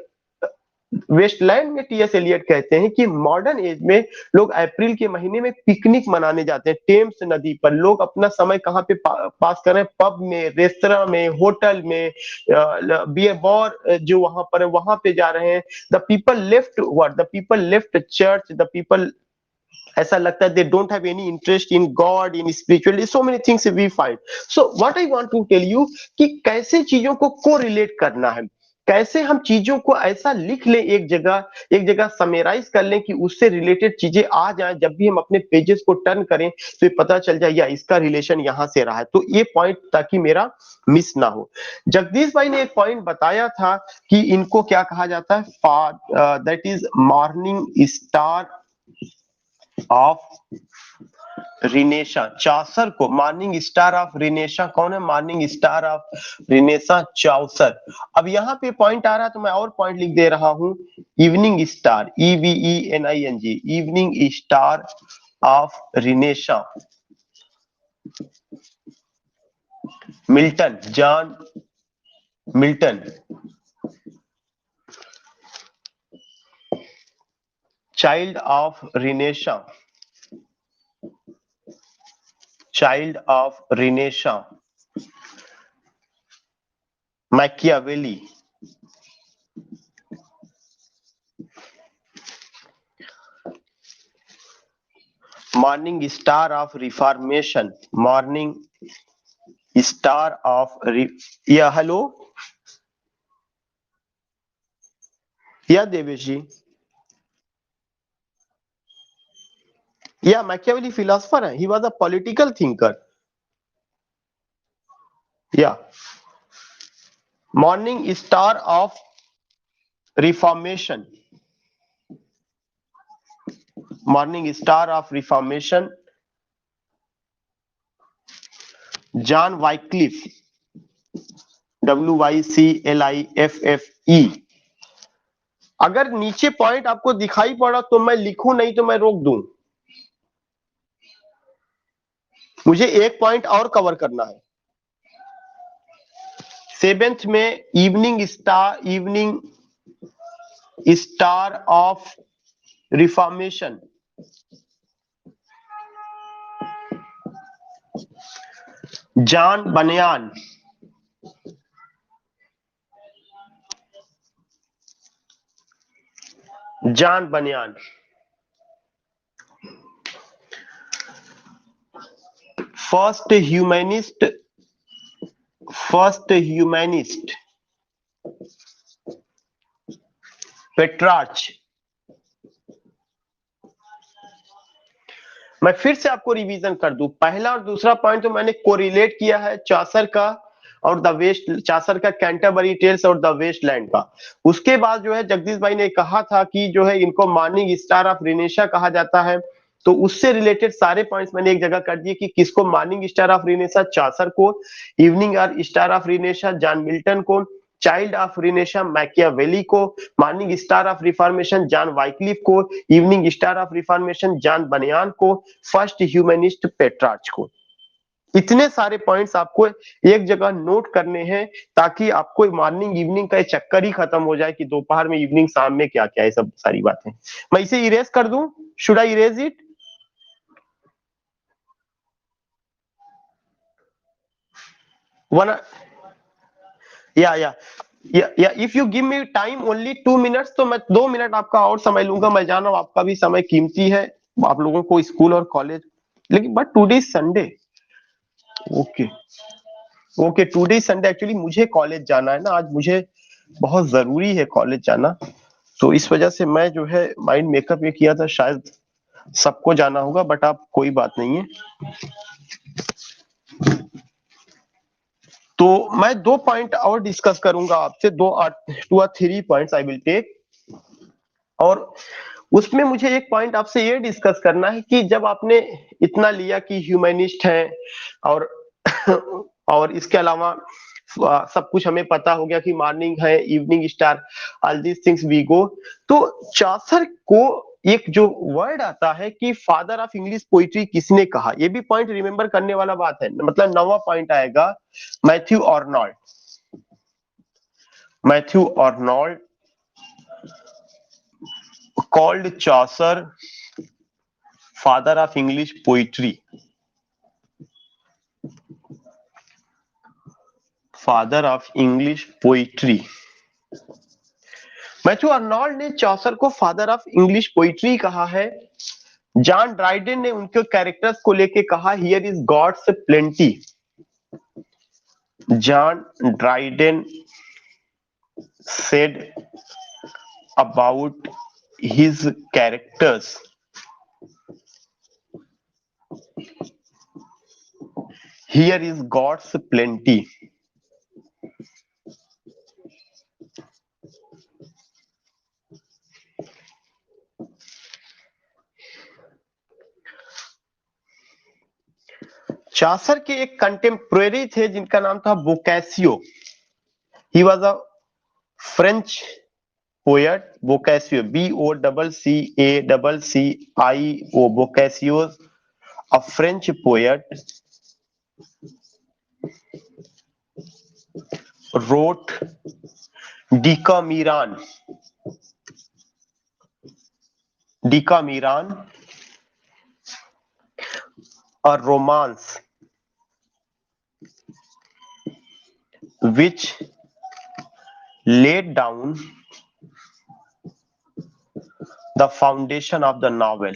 वेस्टलैंड में टीएस एलियट कहते हैं कि मॉडर्न एज में लोग अप्रैल के महीने में पिकनिक मनाने जाते हैं टेम्स नदी पर। लोग अपना समय कहाँ पे पास कर रहे हैं, पब में, रेस्तरा में, होटल में, बियर बार जो वहां पर है वहां पे जा रहे हैं। The people left what, the people left church, the people, ऐसा लगता है they don't have any interest in God, in spirituality, so many things we find. So what I want to tell you कि कैसे चीजों को कोरिलेट करना है, कैसे हम चीजों को ऐसा लिख लें, एक जगह समराइज कर लें कि उससे रिलेटेड चीजें आ जाएं। जब भी हम अपने पेजेस को टर्न करें तो ये पता चल जाए या इसका रिलेशन यहां से रहा है। तो ये पॉइंट ताकि मेरा मिस ना हो। जगदीश भाई ने एक पॉइंट बताया था कि इनको क्या कहा जाता है, that is morning star of Renaissance. Chaucer को मॉर्निंग स्टार ऑफ रिनेशा, कौन है morning star of Renaissance? Chaucer. अब यहाँ पे पॉइंट आ रहा है तो मैं और पॉइंट लिख दे रहा हूं, evening star, EVENING, evening star of Renaissance. Milton, John Milton. Child of Renaissance, child of Renaissance, Machiavelli. Morning star of Reformation, morning star of या हेलो, या देवेश जी, या मैकियावेली फिलोसोफर है, he was a political thinker. या morning star of Reformation, morning star of Reformation, John Wycliffe, WYCLIFFE। अगर नीचे पॉइंट आपको दिखाई पड़ा तो मैं लिखूं, नहीं तो मैं रोक दूं। मुझे एक पॉइंट और कवर करना है। 7th में evening star of Reformation, John Bunyan. John Bunyan. First humanist, Petrarch. मैं फिर से आपको रिवीजन कर दूं, पहला और दूसरा पॉइंट तो मैंने कोरिलेट किया है चासर का और द वेस्ट, चासर का कैंटरबरी टेल्स और द वेस्टलैंड का। उसके बाद जो है जगदीश भाई ने कहा था कि जो है इनको मॉर्निंग स्टार ऑफ रिनेशा कहा जाता है। तो उससे रिलेटेड सारे पॉइंट्स मैंने एक जगह कर दिए कि किसको morning star of Renaissance Chaucer को, evening star of Renaissance John Milton को, चाइल्ड ऑफ रिनेसा मैकियावेली को, morning star of Reformation John Wycliffe को, evening star of Reformation John Bunyan को, फर्स्ट ह्यूमनिस्ट पेट्रार्च को। इतने सारे पॉइंट्स आपको एक जगह नोट करने हैं ताकि आपको मॉर्निंग इवनिंग का चक्कर ही खत्म हो जाए कि दोपहर में इवनिंग शाम में क्या क्या है, सब सारी बातें। मैं इसे इरेज कर दूं, should I erase it? One, या if you give me time only 2 minutes, तो मैं 2 मिनट आपका और समय लूंगा। मैं जान रहा हूं आपका भी समय कीमती है, आप लोगों को स्कूल और कॉलेज, लेकिन but today Sunday. Okay, okay, today Sunday actually मुझे कॉलेज जाना है ना, आज मुझे बहुत जरूरी है कॉलेज जाना। तो इस वजह से मैं जो है माइंड मेकअप ये किया था, शायद सबको जाना होगा, बट आप कोई बात नहीं है। तो मैं 2 पॉइंट और डिस्कस करूंगा आपसे, 2 or 3 points I will take. और उसमें मुझे एक पॉइंट आपसे ये डिस्कस करना है कि जब आपने इतना लिया कि ह्यूमनिस्ट है और और इसके अलावा सब कुछ हमें पता हो गया कि मॉर्निंग है, evening star, all these things we go. तो चासर को एक जो वर्ड आता है कि फादर ऑफ इंग्लिश पोइट्री किसने कहा, ये भी पॉइंट रिमेंबर करने वाला बात है। मतलब 9वां पॉइंट आएगा, Matthew Arnold. Matthew Arnold called Chaucer father of English poetry. Father of English poetry. Matthew Arnold ने चौसर को फादर ऑफ इंग्लिश पोइट्री कहा है। जॉन ड्राइडन ने उनके कैरेक्टर्स को लेके कहा, here is God's plenty. John Dryden said about his characters, here is God's plenty. Chaucer के एक कंटेम्प्रेरी थे जिनका नाम था Boccaccio. He was a French poet, Boccaccio, BOCCACCIO, Boccaccio, a French poet, wrote Decameron, a romance which laid down the foundation of the novel.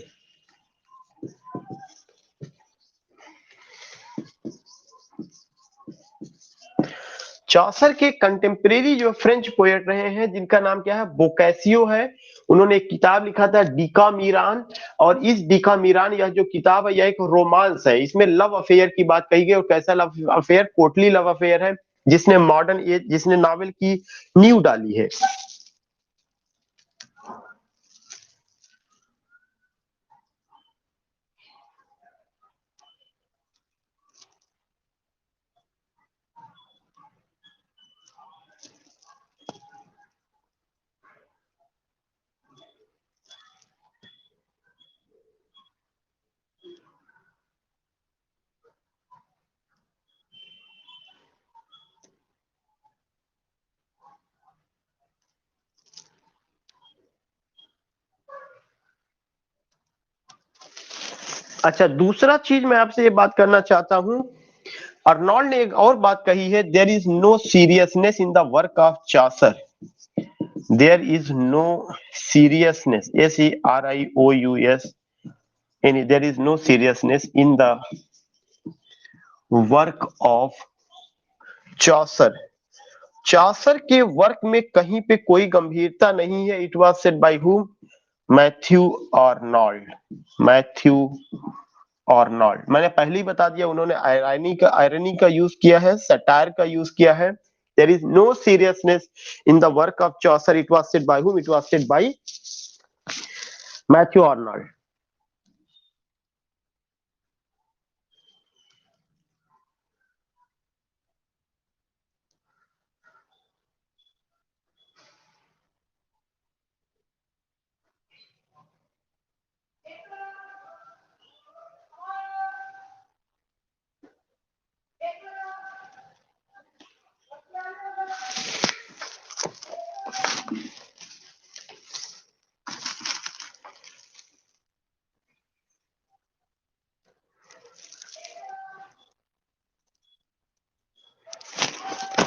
चौसर के कंटेम्प्रेरी जो फ्रेंच पोएट रहे हैं जिनका नाम क्या है, बोकैसियो है। उन्होंने एक किताब लिखा था डिकामीरान, और इस डिकामीरान, यह जो किताब है यह एक रोमांस है। इसमें लव अफेयर की बात कही गई, और कैसा love affair, courtly love affair है, जिसने मॉडर्न एज, जिसने नॉवेल की नींव डाली है। अच्छा, दूसरा चीज मैं आपसे ये बात करना चाहता हूं, अर्नोल्ड ने एक और बात कही है, there is no seriousness in the work of Chaucer. There is no seriousness, SERIOUS, there is no seriousness in the work of Chaucer. Chaucer के वर्क में कहीं पे कोई गंभीरता नहीं है। It was said by whom? Matthew Arnold. Matthew Arnold, मैंने पहले ही बता दिया, उन्होंने आयरनी का यूज किया है, सटायर का यूज किया है। There is no seriousness in the work of Chaucer. It was said by whom? It was said by Matthew Arnold.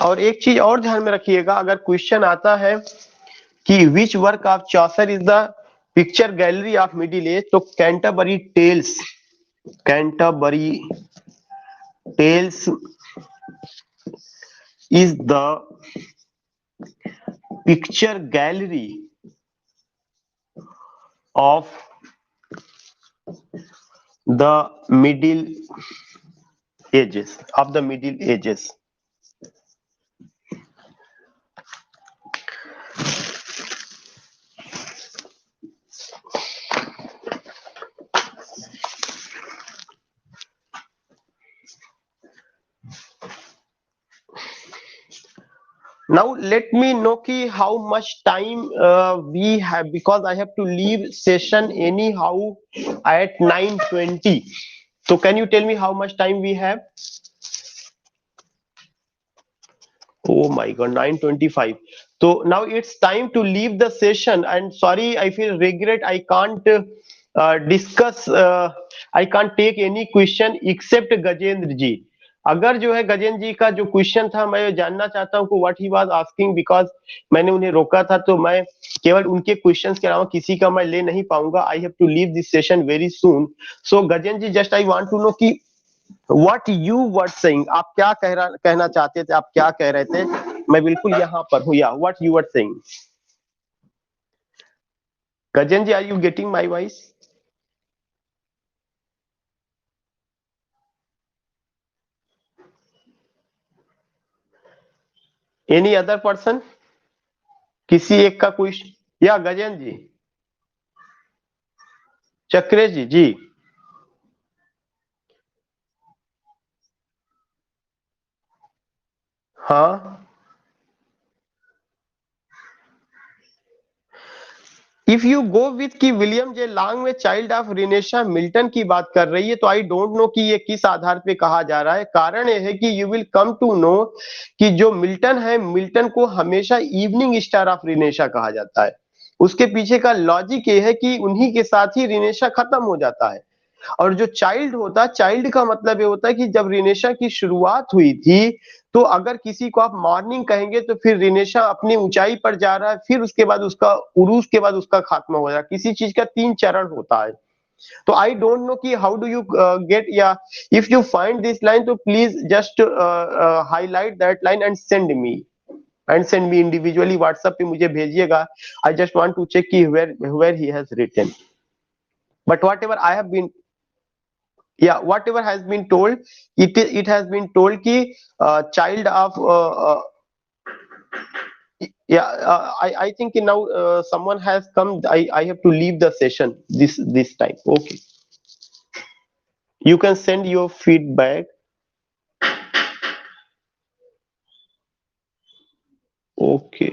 और एक चीज और ध्यान में रखिएगा, अगर क्वेश्चन आता है कि which work of Chaucer is the picture gallery of middle age, तो Canterbury Tales, Canterbury Tales is the picture gallery of the middle ages. Now let me know ki how much time we have, because I have to leave session anyhow at 9:20. So can you tell me how much time we have? Oh my God, 9:25. So now it's time to leave the session. And sorry, I feel regret. I can't discuss. I can't take any question except Gajendra ji. अगर जो है गजेंद्र जी का जो क्वेश्चन था, मैं जानना चाहता हूँ कि what he was asking, because मैंने उन्हें रोका था, तो मैं केवल उनके क्वेश्चंस के अलावा किसी का मैं ले नहीं पाऊंगा. I have to leave this session very soon. So Gajendra ji, just I want to know कि व्हाट यू वर सेइंग, आप क्या कहना चाहते थे, आप क्या कह रहे थे. मैं बिल्कुल यहाँ पर हूँ. या what you were saying. Gajendra ji, are you getting my voice? Any other person, किसी एक का कोई? या गजेंद्र जी, चक्रेश जी जी. हाँ, इफ यू गो विथ कि विलियम जे लॉन्ग में चाइल्ड ऑफ रिनेशा मिल्टन की बात कर रही है, तो आई डोंट नो कि ये किस आधार पे कहा जा रहा है. कारण ये है कि you will come to know कि जो मिल्टन है, मिल्टन को हमेशा इवनिंग स्टार ऑफ रिनेशा कहा जाता है. उसके पीछे का लॉजिक ये है कि उन्हीं के साथ ही रिनेशा खत्म हो जाता है. और जो चाइल्ड होता है, चाइल्ड का मतलब ये होता है कि जब रिनेशा की शुरुआत हुई थी, तो अगर किसी को आप मॉर्निंग कहेंगे, तो फिर रिनेशा अपनी ऊंचाई पर जा रहा है, फिर उसके बाद उसका उरूस के बाद उसका खात्मा हो रहा है. किसी चीज का 3 चरण होता है. तो आई डोंट नो कि हाउ डू यू गेट, या if you find this line, तो please just highlight that line and send me individually WhatsApp पे मुझे भेजिएगा. I just want to check कि where he has written. But whatever I have been, yeah, whatever has been told, it has been told ki child of yeah, I think now someone has come. I have to leave the session this time. Okay, you can send your feedback. Okay.